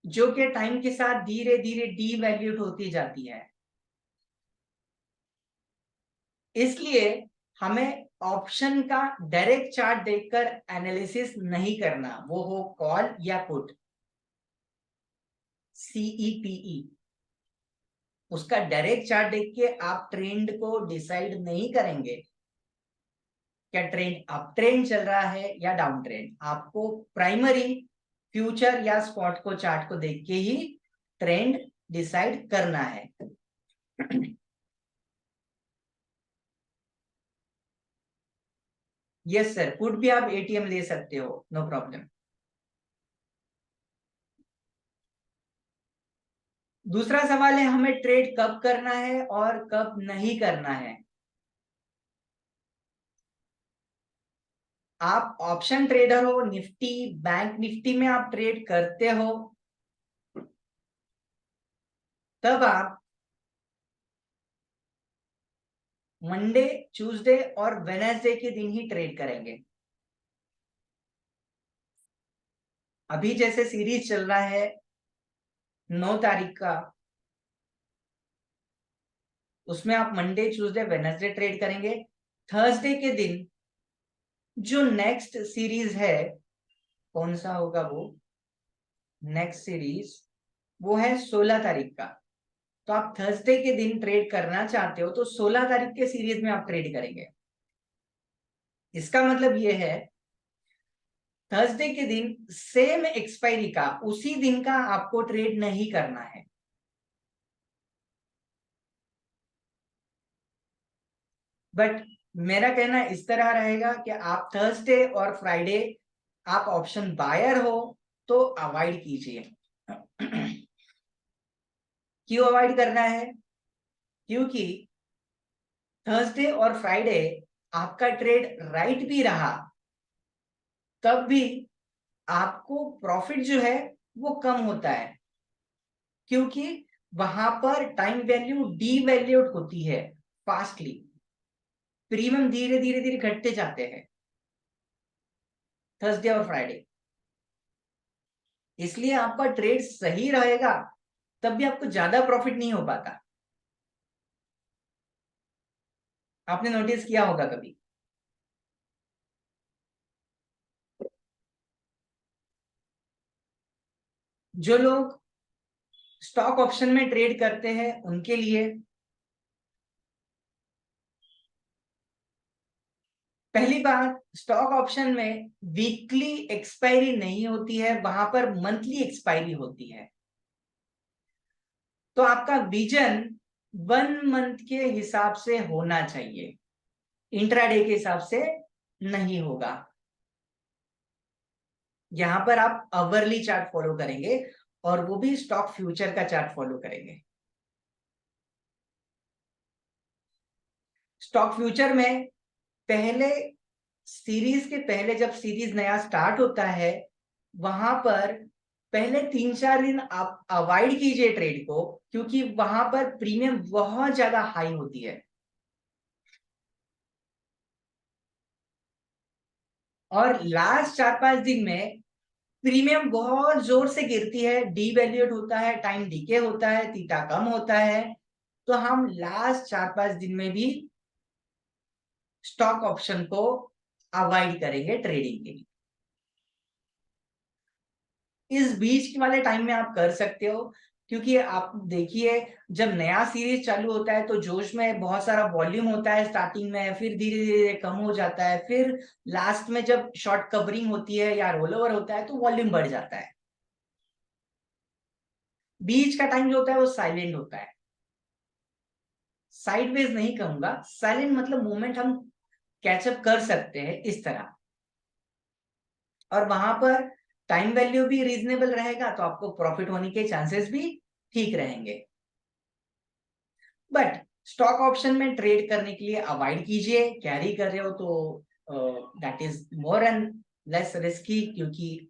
जो कि टाइम के साथ धीरे धीरे डीवैल्यूड होती जाती है। इसलिए हमें ऑप्शन का डायरेक्ट चार्ट देखकर एनालिसिस नहीं करना, वो हो कॉल या पुट, सीईपीई। उसका डायरेक्ट चार्ट देख के आप ट्रेंड को डिसाइड नहीं करेंगे क्या ट्रेंड अप ट्रेंड चल रहा है या डाउन ट्रेंड। आपको प्राइमरी फ्यूचर या स्पॉट को चार्ट को देख के ही ट्रेंड डिसाइड करना है। यस सर, पुट भी आप एटीएम ले सकते हो, नो प्रॉब्लम। दूसरा सवाल है हमें ट्रेड कब करना है और कब नहीं करना है। आप ऑप्शन ट्रेडर हो, निफ्टी बैंक निफ्टी में आप ट्रेड करते हो, तब आप मंडे, ट्यूसडे और वेनेसडे के दिन ही ट्रेड करेंगे। अभी जैसे सीरीज चल रहा है 9 तारीख का, उसमें आप मंडे, ट्यूसडे, वेनेसडे ट्रेड करेंगे। थर्सडे के दिन जो नेक्स्ट सीरीज है, कौन सा होगा वो नेक्स्ट सीरीज, वो है 16 तारीख का। तो आप थर्सडे के दिन ट्रेड करना चाहते हो तो 16 तारीख के सीरीज में आप ट्रेड करेंगे। इसका मतलब ये है थर्सडे के दिन सेम एक्सपायरी का उसी दिन का आपको ट्रेड नहीं करना है। बट मेरा कहना इस तरह रहेगा कि आप थर्सडे और फ्राइडे आप ऑप्शन बायर हो तो अवॉइड कीजिए। क्यों अवॉइड करना है? क्योंकि थर्सडे और फ्राइडे आपका ट्रेड राइट भी रहा तब भी आपको प्रॉफिट जो है वो कम होता है, क्योंकि वहां पर टाइम वैल्यू डीवैल्यूड होती है फास्टली। प्रीमियम धीरे धीरे धीरे घटते जाते हैं थर्सडे और फ्राइडे। इसलिए आपका ट्रेड सही रहेगा तब भी आपको ज्यादा प्रॉफिट नहीं हो पाता। आपने नोटिस किया होगा कभी। जो लोग स्टॉक ऑप्शन में ट्रेड करते हैं उनके लिए पहली बात, स्टॉक ऑप्शन में वीकली एक्सपायरी नहीं होती है, वहां पर मंथली एक्सपायरी होती है। तो आपका विजन 1 मंथ के हिसाब से होना चाहिए, इंट्राडे के हिसाब से नहीं होगा। यहां पर आप अवरली चार्ट फॉलो करेंगे और वो भी स्टॉक फ्यूचर का चार्ट फॉलो करेंगे। स्टॉक फ्यूचर में पहले सीरीज के पहले जब सीरीज नया स्टार्ट होता है, वहां पर पहले 3-4 दिन आप अवॉइड कीजिए ट्रेड को, क्योंकि वहां पर प्रीमियम बहुत ज्यादा हाई होती है। और लास्ट 4-5 दिन में प्रीमियम बहुत जोर से गिरती है, डीवैल्यूड होता है, टाइम डीके होता है, थीटा कम होता है। तो हम लास्ट 4-5 दिन में भी स्टॉक ऑप्शन को अवॉइड करेंगे ट्रेडिंग के लिए। इस बीच वाले टाइम में आप कर सकते हो। क्योंकि आप देखिए, जब नया सीरीज चालू होता है तो जोश में बहुत सारा वॉल्यूम होता है स्टार्टिंग में, फिर धीरे धीरे कम हो जाता है, फिर लास्ट में जब शॉर्ट कवरिंग होती है या रोल ओवर होता है तो वॉल्यूम बढ़ जाता है। बीच का टाइम जो होता है वो साइलेंट होता है। साइडवेज नहीं कहूंगा, साइलेंट मतलब मूवमेंट हम कैचअप कर सकते हैं इस तरह, और वहां पर टाइम वैल्यू भी रीजनेबल रहेगा तो आपको प्रॉफिट होने के चांसेस भी ठीक रहेंगे। बट स्टॉक ऑप्शन में ट्रेड करने के लिए अवॉइड कीजिए, कैरी कर रहे हो तो that is more and less risky, क्योंकि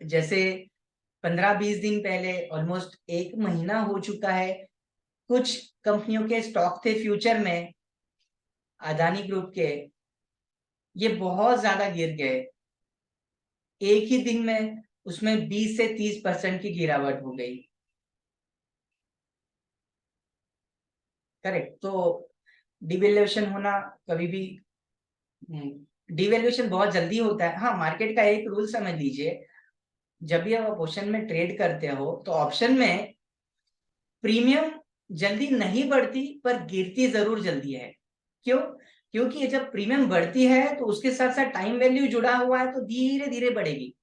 जैसे 15-20 दिन पहले, ऑलमोस्ट 1 महीना हो चुका है, कुछ कंपनियों के स्टॉक थे फ्यूचर में, अदानी ग्रुप के, ये बहुत ज्यादा गिर गए। एक ही दिन में उसमें 20 से 30% की गिरावट हो गई। करेक्ट। तो डिवेल्यूशन होना कभी भी, डिवेल्यूशन बहुत जल्दी होता है। हाँ, मार्केट का एक रूल समझ लीजिए, जब भी आप ऑप्शन में ट्रेड करते हो तो ऑप्शन में प्रीमियम जल्दी नहीं बढ़ती पर गिरती जरूर जल्दी है। क्यों? क्योंकि जब प्रीमियम बढ़ती है तो उसके साथ साथ टाइम वैल्यू जुड़ा हुआ है तो धीरे धीरे बढ़ेगी,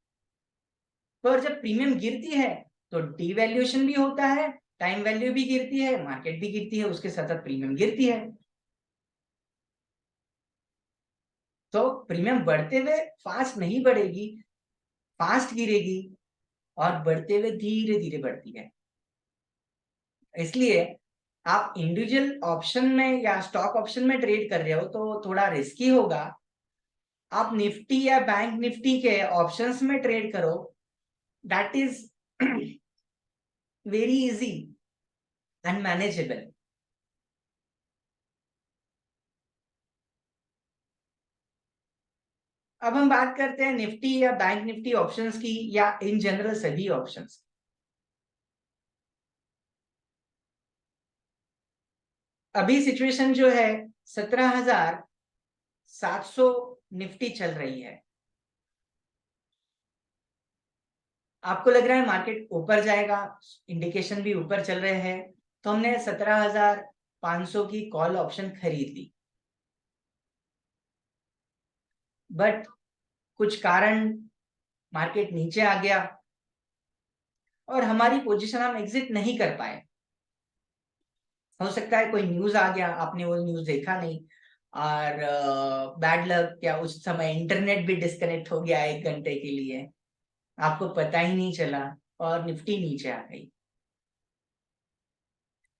पर जब प्रीमियम गिरती है तो डिवैल्यूएशन भी होता है, टाइम वैल्यू भी गिरती है, मार्केट भी गिरती है, उसके साथ साथ प्रीमियम गिरती है। तो प्रीमियम बढ़ते हुए फास्ट नहीं बढ़ेगी, फास्ट गिरेगी, और बढ़ते हुए धीरे धीरे बढ़ती है। इसलिए आप इंडिविजुअल ऑप्शन में या स्टॉक ऑप्शन में ट्रेड कर रहे हो तो थोड़ा रिस्की होगा। आप निफ्टी या बैंक निफ्टी के ऑप्शंस में ट्रेड करो, that is very easy and manageable. अब हम बात करते हैं निफ्टी या बैंक निफ्टी ऑप्शंस की, या इन जनरल सभी ऑप्शंस। अभी सिचुएशन जो है, 17,700 निफ्टी चल रही है। आपको लग रहा है मार्केट ऊपर जाएगा, इंडिकेशन भी ऊपर चल रहे हैं, तो हमने 17,500 की कॉल ऑप्शन खरीद ली। बट कुछ कारण मार्केट नीचे आ गया और हमारी पोजीशन हम एग्जिट नहीं कर पाए। हो सकता है कोई न्यूज आ गया, आपने वो न्यूज देखा नहीं, और बैड लक, या उस समय इंटरनेट भी डिस्कनेक्ट हो गया 1 घंटे के लिए, आपको पता ही नहीं चला और निफ्टी नीचे आ गई।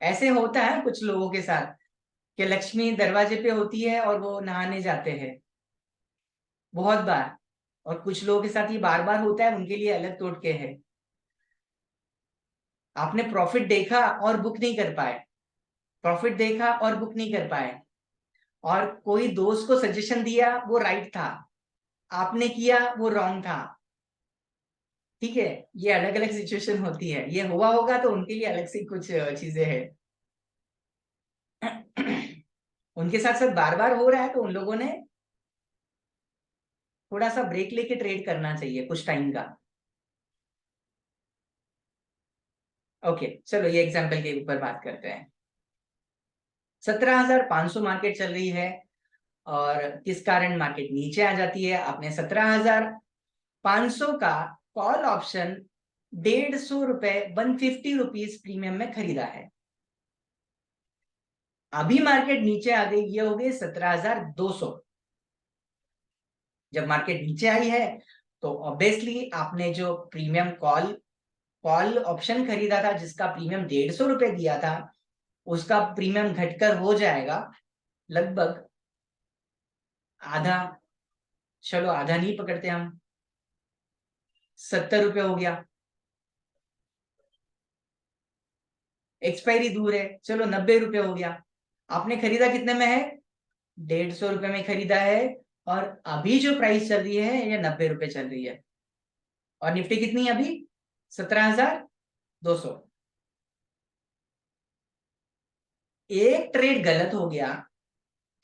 ऐसे होता है कुछ लोगों के साथ कि लक्ष्मी दरवाजे पे होती है और वो नहाने जाते हैं, बहुत बार। और कुछ लोगों के साथ ये बार बार होता है, उनके लिए अलग टोटके है। आपने प्रॉफिट देखा और बुक नहीं कर पाए, प्रॉफिट देखा और बुक नहीं कर पाए, और कोई दोस्त को सजेशन दिया वो राइट था, आपने किया वो रॉन्ग था। ठीक है, ये अलग अलग सिचुएशन होती है, ये हुआ होगा तो उनके लिए अलग से कुछ चीजें हैं। उनके साथ साथ बार बार हो रहा है तो उन लोगों ने थोड़ा सा ब्रेक लेके ट्रेड करना चाहिए कुछ टाइम का। ओके, चलो ये एग्जांपल के ऊपर बात करते हैं। 17,500 मार्केट चल रही है, और किस कारण मार्केट नीचे आ जाती है? आपने 17,500 का कॉल ऑप्शन 150 रुपए, 150 रुपीज प्रीमियम में खरीदा है। अभी मार्केट नीचे आ गई, ये हो गई 17,200। जब मार्केट नीचे आई है तो ऑब्वियसली आपने जो प्रीमियम कॉल कॉल ऑप्शन खरीदा था, जिसका प्रीमियम 150 रुपए दिया था, उसका प्रीमियम घटकर हो जाएगा लगभग आधा। चलो आधा नहीं पकड़ते हम, 70 रुपए हो गया। एक्सपायरी दूर है, चलो 90 रुपए हो गया। आपने खरीदा कितने में है? 150 रुपए में खरीदा है, और अभी जो प्राइस चल रही है ये 90 रुपए चल रही है। और निफ्टी कितनी है अभी? 17,200। एक ट्रेड गलत हो गया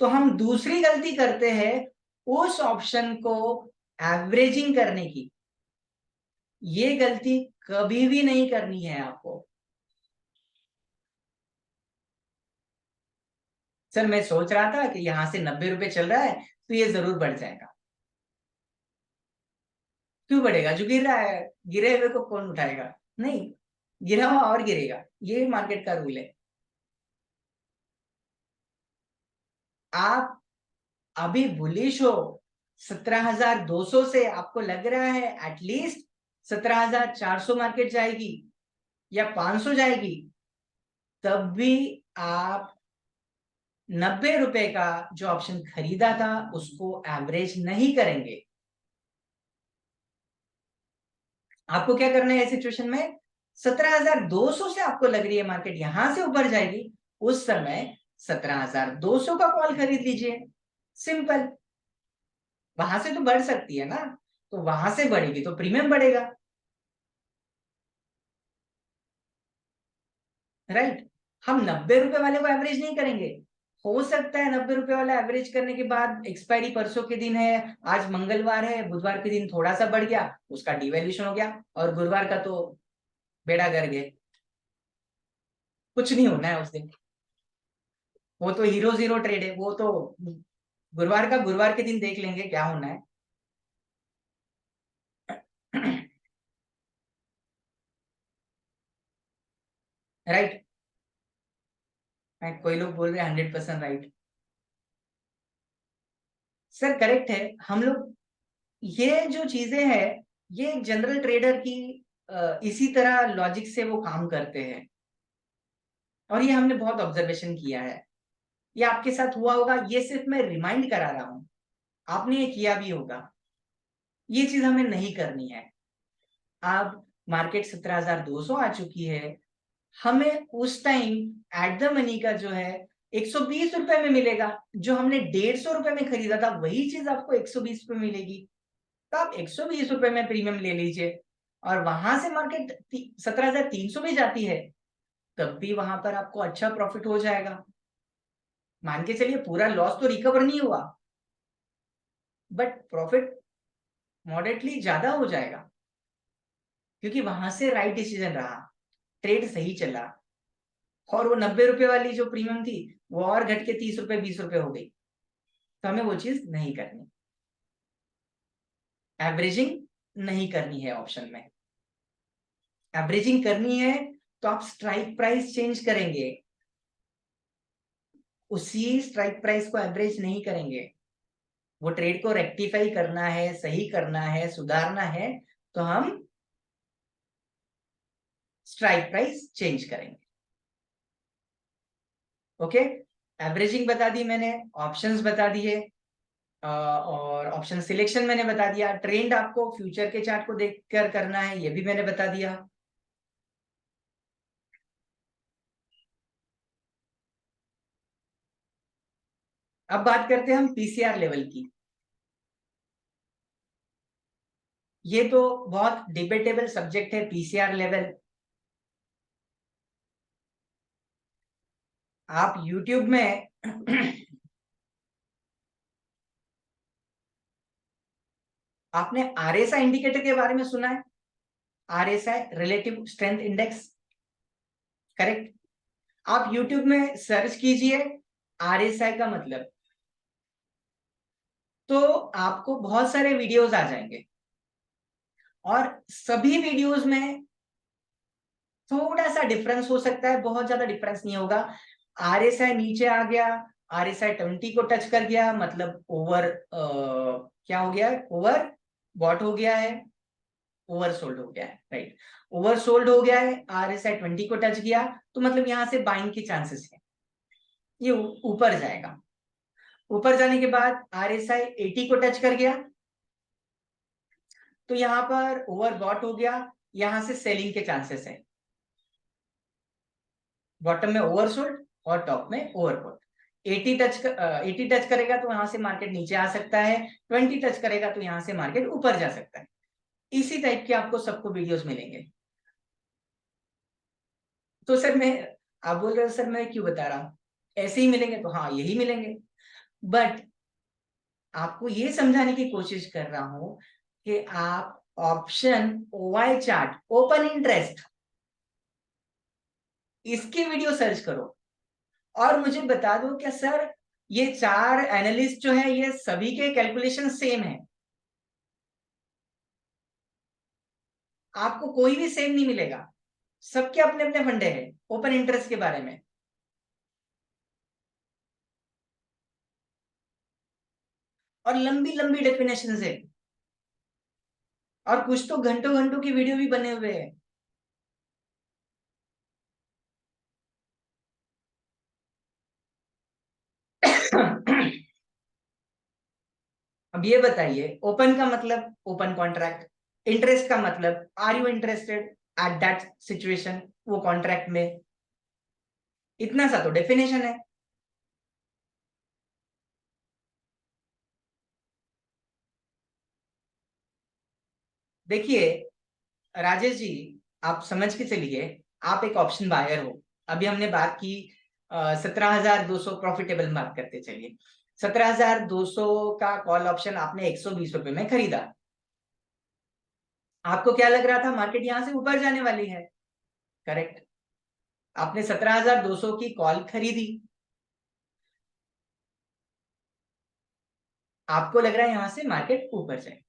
तो हम दूसरी गलती करते हैं, उस ऑप्शन को एवरेजिंग करने की। ये गलती कभी भी नहीं करनी है आपको। सर मैं सोच रहा था कि यहाँ से 90 रुपए चल रहा है तो ये जरूर बढ़ जाएगा। क्यों बढ़ेगा? जो गिर रहा है, गिरे हुए को कौन उठाएगा? नहीं, गिरा हुआ और गिरेगा, ये मार्केट का रूल है। आप अभी बुलिश हो, 17,200 से आपको लग रहा है एटलीस्ट 17,400 मार्केट जाएगी या 500 जाएगी, तब भी आप 90 रुपए का जो ऑप्शन खरीदा था उसको एवरेज नहीं करेंगे। आपको क्या करना है इस सिचुएशन में? 17,200 से आपको लग रही है मार्केट यहां से ऊपर जाएगी, उस समय 17,200 का कॉल खरीद लीजिए। सिंपल। वहां से तो बढ़ सकती है ना, तो वहां से बढ़ेगी तो प्रीमियम बढ़ेगा, राइट। हम 90 रुपए वाले को एवरेज नहीं करेंगे। हो सकता है 90 रुपए वाला एवरेज करने के बाद एक्सपायरी परसों के दिन है, आज मंगलवार है, बुधवार के दिन थोड़ा सा बढ़ गया, उसका डिवैल्यूएशन हो गया और गुरुवार का तो बेड़ा गर्क गए, कुछ नहीं होना है उस दिन। वो तो हीरो जीरो ट्रेड है, वो तो गुरुवार का गुरुवार के दिन देख लेंगे क्या होना है। राइट। कोई लोग बोल रहे हैं 100% राइट। सर करेक्ट है। हम लोग ये जो चीजें हैं, ये जनरल ट्रेडर की इसी तरह लॉजिक से वो काम करते हैं, और ये हमने बहुत ऑब्जर्वेशन किया है। ये आपके साथ हुआ होगा, ये सिर्फ मैं रिमाइंड करा रहा हूं, आपने ये किया भी होगा। ये चीज हमें नहीं करनी है। अब मार्केट 17,200 आ चुकी है, हमें उस टाइम एट द मनी का जो है 120 रुपए में मिलेगा। जो हमने 150 रुपए में खरीदा था वही चीज आपको 120 रुपए मिलेगी, तो आप 120 रुपए में प्रीमियम ले लीजिए। और वहां से मार्केट 17,300 में जाती है, तब भी वहां पर आपको अच्छा प्रॉफिट हो जाएगा। मान के चलिए पूरा लॉस तो रिकवर नहीं हुआ, बट प्रॉफिट मॉडरेटली ज्यादा हो जाएगा, क्योंकि वहां से राइट डिसीजन रहा, ट्रेड सही चला। और वो 90 रुपए वाली जो प्रीमियम थी वो और घट के 30 रुपए 20 रुपए हो गई, तो हमें वो चीज नहीं करनी। एवरेजिंग नहीं करनी है ऑप्शन में। एवरेजिंग करनी है तो आप स्ट्राइक प्राइस चेंज करेंगे, उसी स्ट्राइक प्राइस को एवरेज नहीं करेंगे। वो ट्रेड को रेक्टिफाई करना है, सही करना है, सुधारना है, तो हम स्ट्राइक प्राइस चेंज करेंगे। ओके। एवरेजिंग बता दी मैंने, ऑप्शंस बता दिए, और ऑप्शन सिलेक्शन मैंने बता दिया। ट्रेंड आपको फ्यूचर के चार्ट को देखकर करना है, ये भी मैंने बता दिया। अब बात करते हैं हम पीसीआर लेवल की। ये तो बहुत डिबेटेबल सब्जेक्ट है पीसीआर लेवल। आप YouTube में आपने आरएसआई इंडिकेटर के बारे में सुना है? RSI relative strength index, correct. आप YouTube में सर्च कीजिए आरएसआई का मतलब, तो आपको बहुत सारे वीडियोस आ जाएंगे, और सभी वीडियोस में थोड़ा सा डिफरेंस हो सकता है, बहुत ज्यादा डिफरेंस नहीं होगा। आरएसआई नीचे आ गया, आरएसआई 20 को टच कर गया, मतलब ओवर क्या हो गया है? ओवर बॉट हो गया है, ओवर सोल्ड हो गया है, राइट। ओवर सोल्ड हो गया है, आरएसआई 20 को टच किया, तो मतलब यहां से बाइंग के चांसेस है, ये ऊपर जाएगा। ऊपर जाने के बाद आरएसआई 80 को टच कर गया, तो यहां पर ओवर बॉट हो गया, यहां से सेलिंग के चांसेस है। बॉटम में ओवर सोल्ड और टॉप में ओवर बॉट। 80 टच करेगा तो यहां से मार्केट नीचे आ सकता है, 20 टच करेगा तो यहां से मार्केट ऊपर जा सकता है। इसी टाइप के आपको सबको वीडियोस मिलेंगे। तो सर मैं, आप बोल रहे हो सर मैं क्यों बता रहा हूँ, ऐसे ही मिलेंगे, तो हाँ यही मिलेंगे। बट आपको ये समझाने की कोशिश कर रहा हूं कि आप option OI chart, open interest, इसकी वीडियो सर्च करो और मुझे बता दो क्या सर ये 4 एनालिस्ट जो है ये सभी के कैलकुलेशन सेम है? आपको कोई भी सेम नहीं मिलेगा, सबके अपने अपने फंडे हैं ओपन इंटरेस्ट के बारे में। और लंबी लंबी डेफिनेशन है, और कुछ तो घंटों घंटों की वीडियो भी बने हुए हैं। अब ये बताइए, ओपन का मतलब ओपन कॉन्ट्रैक्ट, इंटरेस्ट का मतलब are you interested at that situation, वो कॉन्ट्रैक्ट में। इतना सा तो डेफिनेशन है। देखिए राजेश जी, आप समझ के चलिए, आप एक ऑप्शन बायर हो। अभी हमने बात की 17,200 प्रॉफिटेबल बात करते चलिए। 17,200 का कॉल ऑप्शन आपने 120 रुपए में खरीदा। आपको क्या लग रहा था मार्केट यहां से ऊपर जाने वाली है, करेक्ट? आपने 17,200 की कॉल खरीदी, आपको लग रहा है यहां से मार्केट ऊपर जाए।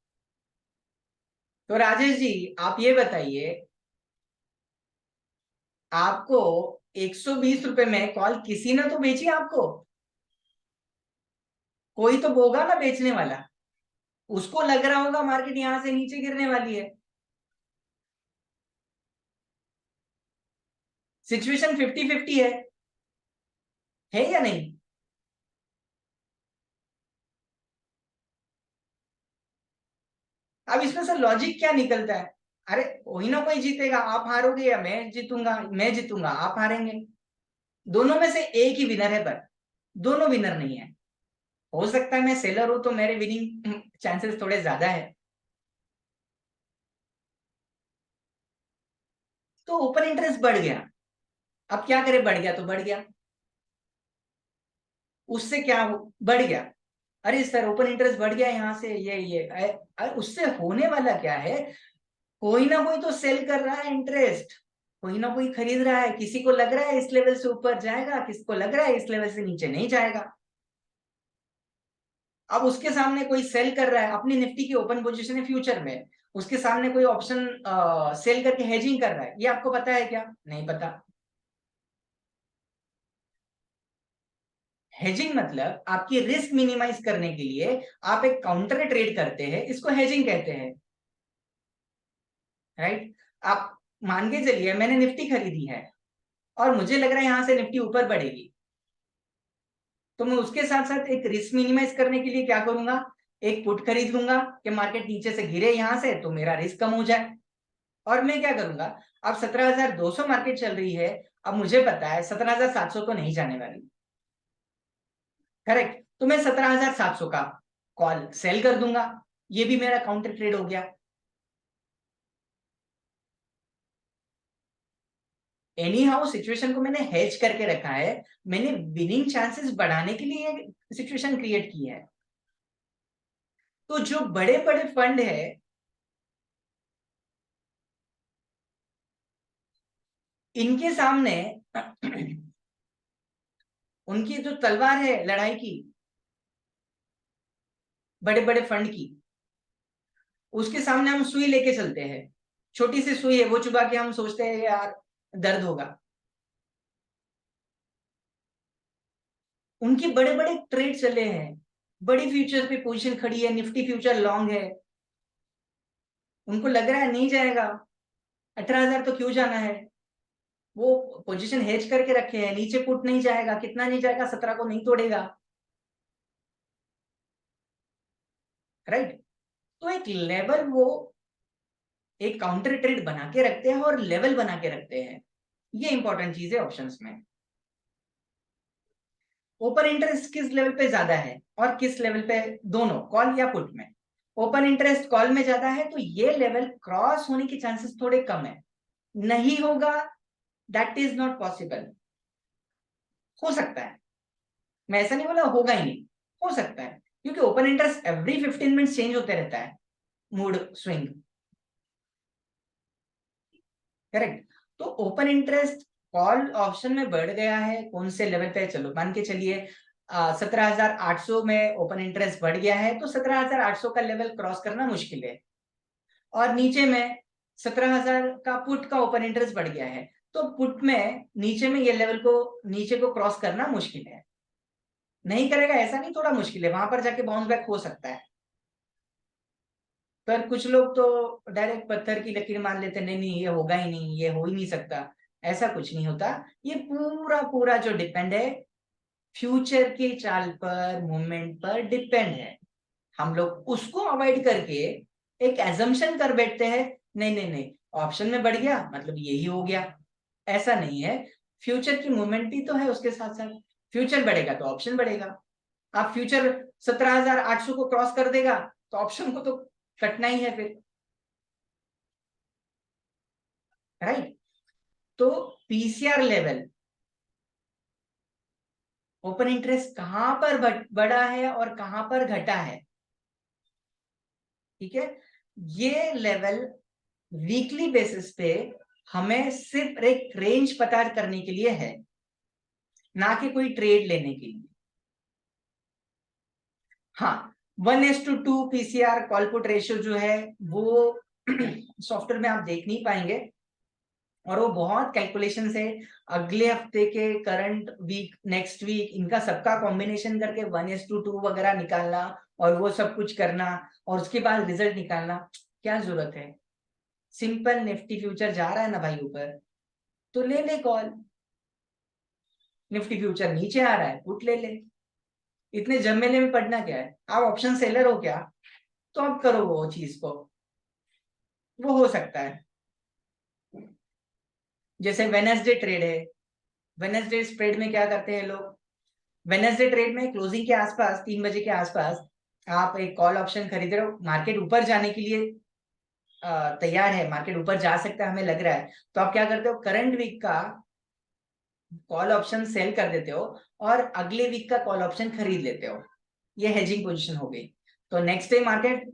तो राजेश जी आप ये बताइए, आपको 120 रुपए में कॉल किसी ने तो बेची आपको, कोई तो होगा ना बेचने वाला, उसको लग रहा होगा मार्केट यहां से नीचे गिरने वाली है। सिचुएशन 50-50 है या नहीं? अब इसमें से लॉजिक क्या निकलता है? अरे कोई ना कोई जीतेगा, आप हारोगे या मैं जीतूंगा, मैं जीतूंगा आप हारेंगे, दोनों में से एक ही विनर है, पर दोनों विनर नहीं है। हो सकता है मैं सेलर हूं तो मेरे विनिंग चांसेस थोड़े ज्यादा है। तो ओपन इंटरेस्ट बढ़ गया, अब क्या करे, बढ़ गया तो बढ़ गया, उससे क्या हो, बढ़ गया। अरे सर ओपन इंटरेस्ट बढ़ गया यहाँ से, ये अरे उससे होने वाला क्या है, कोई ना कोई तो सेल कर रहा है इंटरेस्ट, कोई ना कोई खरीद रहा है, किसी को लग रहा है इस लेवल से ऊपर जाएगा, किसी को लग रहा है इस लेवल से नीचे नहीं जाएगा। अब उसके सामने कोई सेल कर रहा है, अपनी निफ्टी की ओपन पोजीशन है फ्यूचर में, उसके सामने कोई ऑप्शन सेल करके हेजिंग कर रहा है, ये आपको पता है क्या? नहीं पता। हेजिंग मतलब आपकी रिस्क मिनिमाइज करने के लिए आप एक काउंटर ट्रेड करते हैं, इसको हेजिंग कहते हैं, राइट? आप मान के चलिए मैंने निफ्टी खरीदी है और मुझे लग रहा है यहां से निफ्टी ऊपर बढ़ेगी, तो मैं उसके साथ साथ एक रिस्क मिनिमाइज करने के लिए क्या करूंगा, एक पुट खरीद लूंगा कि मार्केट नीचे से गिरे यहां से तो मेरा रिस्क कम हो जाए। और मैं क्या करूंगा, अब 17,200 मार्केट चल रही है, अब मुझे पता है 17,700 तो नहीं जाने वाली, करेक्ट? तो मैं 17,700 का कॉल सेल कर दूंगा, ये भी मेरा काउंटर ट्रेड हो गया। एनी हाउ सिचुएशन को मैंने हेज करके रखा है, मैंने विनिंग चांसेस बढ़ाने के लिए सिचुएशन क्रिएट की है। तो जो बड़े बड़े फंड है, इनके सामने उनकी जो तलवार है लड़ाई की, बड़े बड़े फंड की, उसके सामने हम सुई लेके चलते हैं, छोटी सी सुई है वो चुबा के हम सोचते हैं यार दर्द होगा। उनके बड़े बड़े ट्रेड चले हैं, बड़ी फ्यूचर पे पोजीशन खड़ी है, निफ्टी फ्यूचर लॉन्ग है, उनको लग रहा है नहीं जाएगा, 18,000 तो क्यों जाना है, वो पोजीशन हेज करके रखे हैं, नीचे पुट नहीं जाएगा, कितना नहीं जाएगा, 17 को नहीं तोड़ेगा, राइट? तो एक लेवल वो एक काउंटर ट्रेड बना के रखते हैं और लेवल बना के रखते हैं, ये इंपॉर्टेंट चीज है ऑप्शंस में। ओपन इंटरेस्ट किस लेवल पे ज्यादा है और किस लेवल पे, दोनों कॉल या पुट में? ओपन इंटरेस्ट कॉल में ज्यादा है तो ये लेवल क्रॉस होने के चांसेस थोड़े कम है, नहीं होगा, दैट इज नॉट पॉसिबल। हो सकता है, मैं ऐसा नहीं बोला होगा ही नहीं, हो सकता है, क्योंकि open interest every 15 minute change होते रहता है, मूड स्विंग। करेक्ट। तो ओपन इंटरेस्ट कॉल ऑप्शन में बढ़ गया है, कौन से लेवल पे, चलो मान के चलिए 17,800 में ओपन इंटरेस्ट बढ़ गया है, तो 17,800 का लेवल क्रॉस करना मुश्किल है। और नीचे में 17,000 का पुट का ओपन इंटरेस्ट बढ़ गया है, तो पुट में नीचे में ये लेवल को, नीचे को क्रॉस करना मुश्किल है। नहीं करेगा ऐसा नहीं, थोड़ा मुश्किल है, वहां पर जाके बाउंस बैक हो सकता है। पर कुछ लोग तो डायरेक्ट पत्थर की लकीर मान लेते, नहीं नहीं ये होगा ही नहीं, ये हो ही नहीं सकता। ऐसा कुछ नहीं होता। ये पूरा पूरा जो डिपेंड है फ्यूचर की चाल पर, मूवमेंट पर डिपेंड है। हम लोग उसको अवॉइड करके एक एजम्पशन कर बैठते हैं, नहीं नहीं नहीं ऑप्शन में बढ़ गया मतलब यही हो गया। ऐसा नहीं है। फ्यूचर की मूवमेंट भी तो है उसके साथ साथ। फ्यूचर बढ़ेगा तो ऑप्शन बढ़ेगा। आप फ्यूचर 17,800 को क्रॉस कर देगा तो ऑप्शन को तो कटना ही है फिर, राइट। तो पीसीआर लेवल, ओपन इंटरेस्ट कहां पर बढ़ा है और कहां पर घटा है, ठीक है। ये लेवल वीकली बेसिस पे हमें सिर्फ एक रेंज पता करने के लिए है, ना कि कोई ट्रेड लेने के लिए। हाँ, 1:2 पीसीआर कॉल पुट रेशियो जो है वो सॉफ्टवेयर में आप देख नहीं पाएंगे, और वो बहुत कैलकुलेशन है। अगले हफ्ते के, करंट वीक, नेक्स्ट वीक, इनका सबका कॉम्बिनेशन करके 1:2 वगैरह निकालना और वो सब कुछ करना और उसके बाद रिजल्ट निकालना, क्या जरूरत है। सिंपल निफ्टी फ्यूचर जा रहा है ना भाई ऊपर, तो ले ले कॉल। निफ्टी फ्यूचर नीचे आ रहा है, पुट ले ले। इतने झमेले में पड़ना क्या है, आप ऑप्शन सेलर हो क्या, तो आप करो वो चीज को, वो हो सकता है। जैसे वेनेसडे ट्रेड है, वेनेसडे ट्रेड में क्या करते हैं लोग, वेनेसडे ट्रेड में क्लोजिंग के आसपास, 3 बजे के आसपास आप एक कॉल ऑप्शन खरीद रहे हो, मार्केट ऊपर जाने के लिए तैयार है, मार्केट ऊपर जा सकता है हमें लग रहा है, तो आप क्या करते हो, करंट वीक का कॉल ऑप्शन सेल कर देते हो और अगले वीक का कॉल ऑप्शन खरीद लेते हो। ये हेजिंग पोजीशन हो गई। तो नेक्स्ट डे मार्केट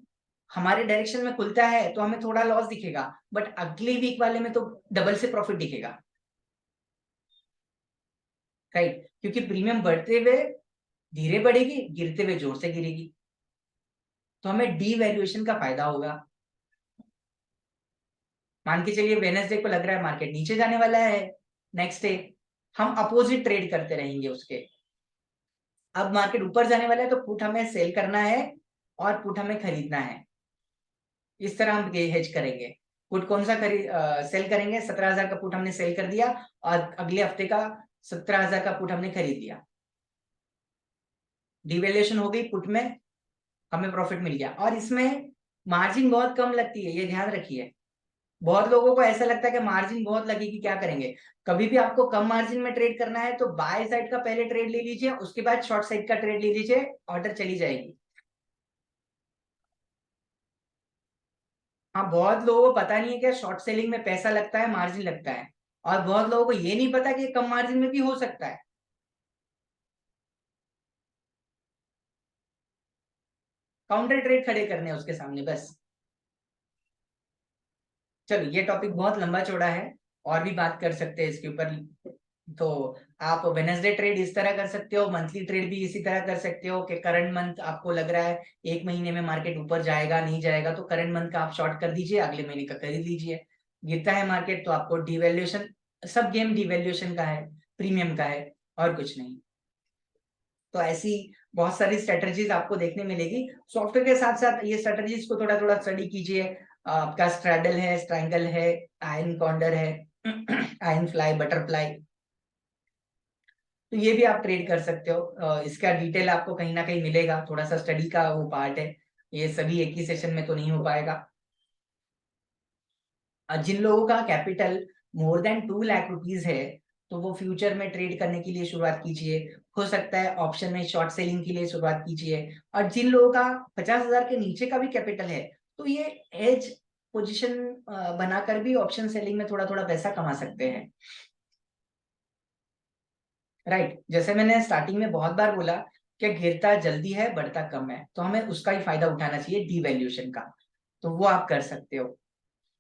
हमारे डायरेक्शन में खुलता है तो हमें थोड़ा लॉस दिखेगा, बट अगले वीक वाले में तो डबल से प्रॉफिट दिखेगा, राइट। क्योंकि प्रीमियम बढ़ते हुए धीरे बढ़ेगी, गिरते हुए जोर से गिरेगी, तो हमें डी वैल्यूएशन का फायदा होगा। मान के चलिए वेनेसडे को लग रहा है मार्केट नीचे जाने वाला है, नेक्स्ट डे हम अपोजिट ट्रेड करते रहेंगे उसके। अब मार्केट ऊपर जाने वाला है तो पुट हमें सेल करना है और पुट हमें खरीदना है। इस तरह हम हेज करेंगे। पुट कौन सा खरीद सेल करेंगे, 17,000 का पुट हमने सेल कर दिया और अगले हफ्ते का 17,000 का पुट हमने खरीद लिया। डिवेल्यूशन हो गई पुट में, हमें प्रॉफिट मिल गया, और इसमें मार्जिन बहुत कम लगती है, ये ध्यान रखिए। बहुत लोगों को ऐसा लगता है कि मार्जिन बहुत लगेगी, क्या करेंगे। कभी भी आपको कम मार्जिन में ट्रेड करना है तो बाय साइड का पहले ट्रेड ले लीजिए, उसके बाद शॉर्ट साइड का ट्रेड ले लीजिए, ऑर्डर चली जाएगी। हाँ, बहुत लोगों को पता नहीं है कि शॉर्ट सेलिंग में पैसा लगता है, मार्जिन लगता है, और बहुत लोगों को ये नहीं पता कि कम मार्जिन में भी हो सकता है। काउंटर ट्रेड खड़े करने हैं उसके सामने बस। चलो ये टॉपिक बहुत लंबा चौड़ा है, और भी बात कर सकते हैं इसके ऊपर। तो आप वेनेसडे ट्रेड इस तरह कर सकते हो, मंथली ट्रेड भी इसी तरह कर सकते हो कि करंट मंथ आपको लग रहा है 1 महीने में मार्केट ऊपर जाएगा नहीं जाएगा, तो करंट मंथ का आप शॉर्ट कर दीजिए, अगले महीने का खरीद लीजिए। गिरता है मार्केट तो आपको डिवैल्यूएशन, सब गेम डिवैल्यूएशन का है, प्रीमियम का है, और कुछ नहीं। तो ऐसी बहुत सारी स्ट्रेटजीज आपको देखने मिलेगी सॉफ्टवेयर के साथ साथ। ये स्ट्रेटजीज को थोड़ा थोड़ा स्टडी कीजिए। आपका स्ट्रैडल है, स्ट्रैंगल है, आयन कॉन्डर है, आयन फ्लाई, बटरफ्लाई, तो ये भी आप ट्रेड कर सकते हो। इसका डिटेल आपको कहीं ना कहीं मिलेगा, थोड़ा सा स्टडी का वो पार्ट है, ये सभी एक ही सेशन में तो नहीं हो पाएगा। जिन लोगों का capital more than 2 lakh rupees है, तो वो फ्यूचर में ट्रेड करने के लिए शुरुआत कीजिए। हो सकता है ऑप्शन में शॉर्ट सेलिंग के लिए शुरुआत कीजिए। और जिन लोगों का 50,000 के नीचे का भी कैपिटल है, तो ये एज पोजीशन बनाकर भी ऑप्शन सेलिंग में थोड़ा थोड़ा पैसा कमा सकते हैं, राइट। जैसे मैंने स्टार्टिंग में बहुत बार बोला कि गिरता जल्दी है, बढ़ता कम है, तो हमें उसका ही फायदा उठाना चाहिए, डीवैल्यूएशन का। तो वो आप कर सकते हो।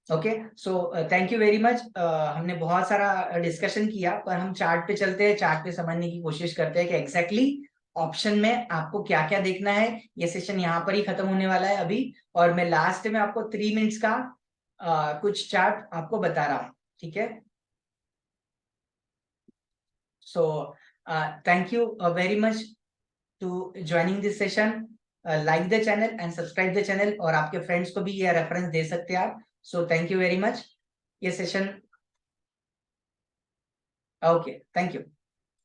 Okay, so thank you very much. हमने बहुत सारा डिस्कशन किया, पर हम चार्ट पे चलते हैं, चार्ट पे समझने की कोशिश करते हैं कि एग्जैक्टली ऑप्शन में आपको क्या क्या देखना है। ये सेशन यहाँ पर ही खत्म होने वाला है अभी, और मैं लास्ट में आपको 3 मिनट्स का कुछ चार्ट आपको बता रहा हूँ, ठीक है। So thank you very much to joining this session. Like the channel and subscribe the channel, और आपके फ्रेंड्स को भी ये रेफरेंस दे सकते हैं आप। सो थैंक यू वेरी मच। ये सेशन, ओके, थैंक यू।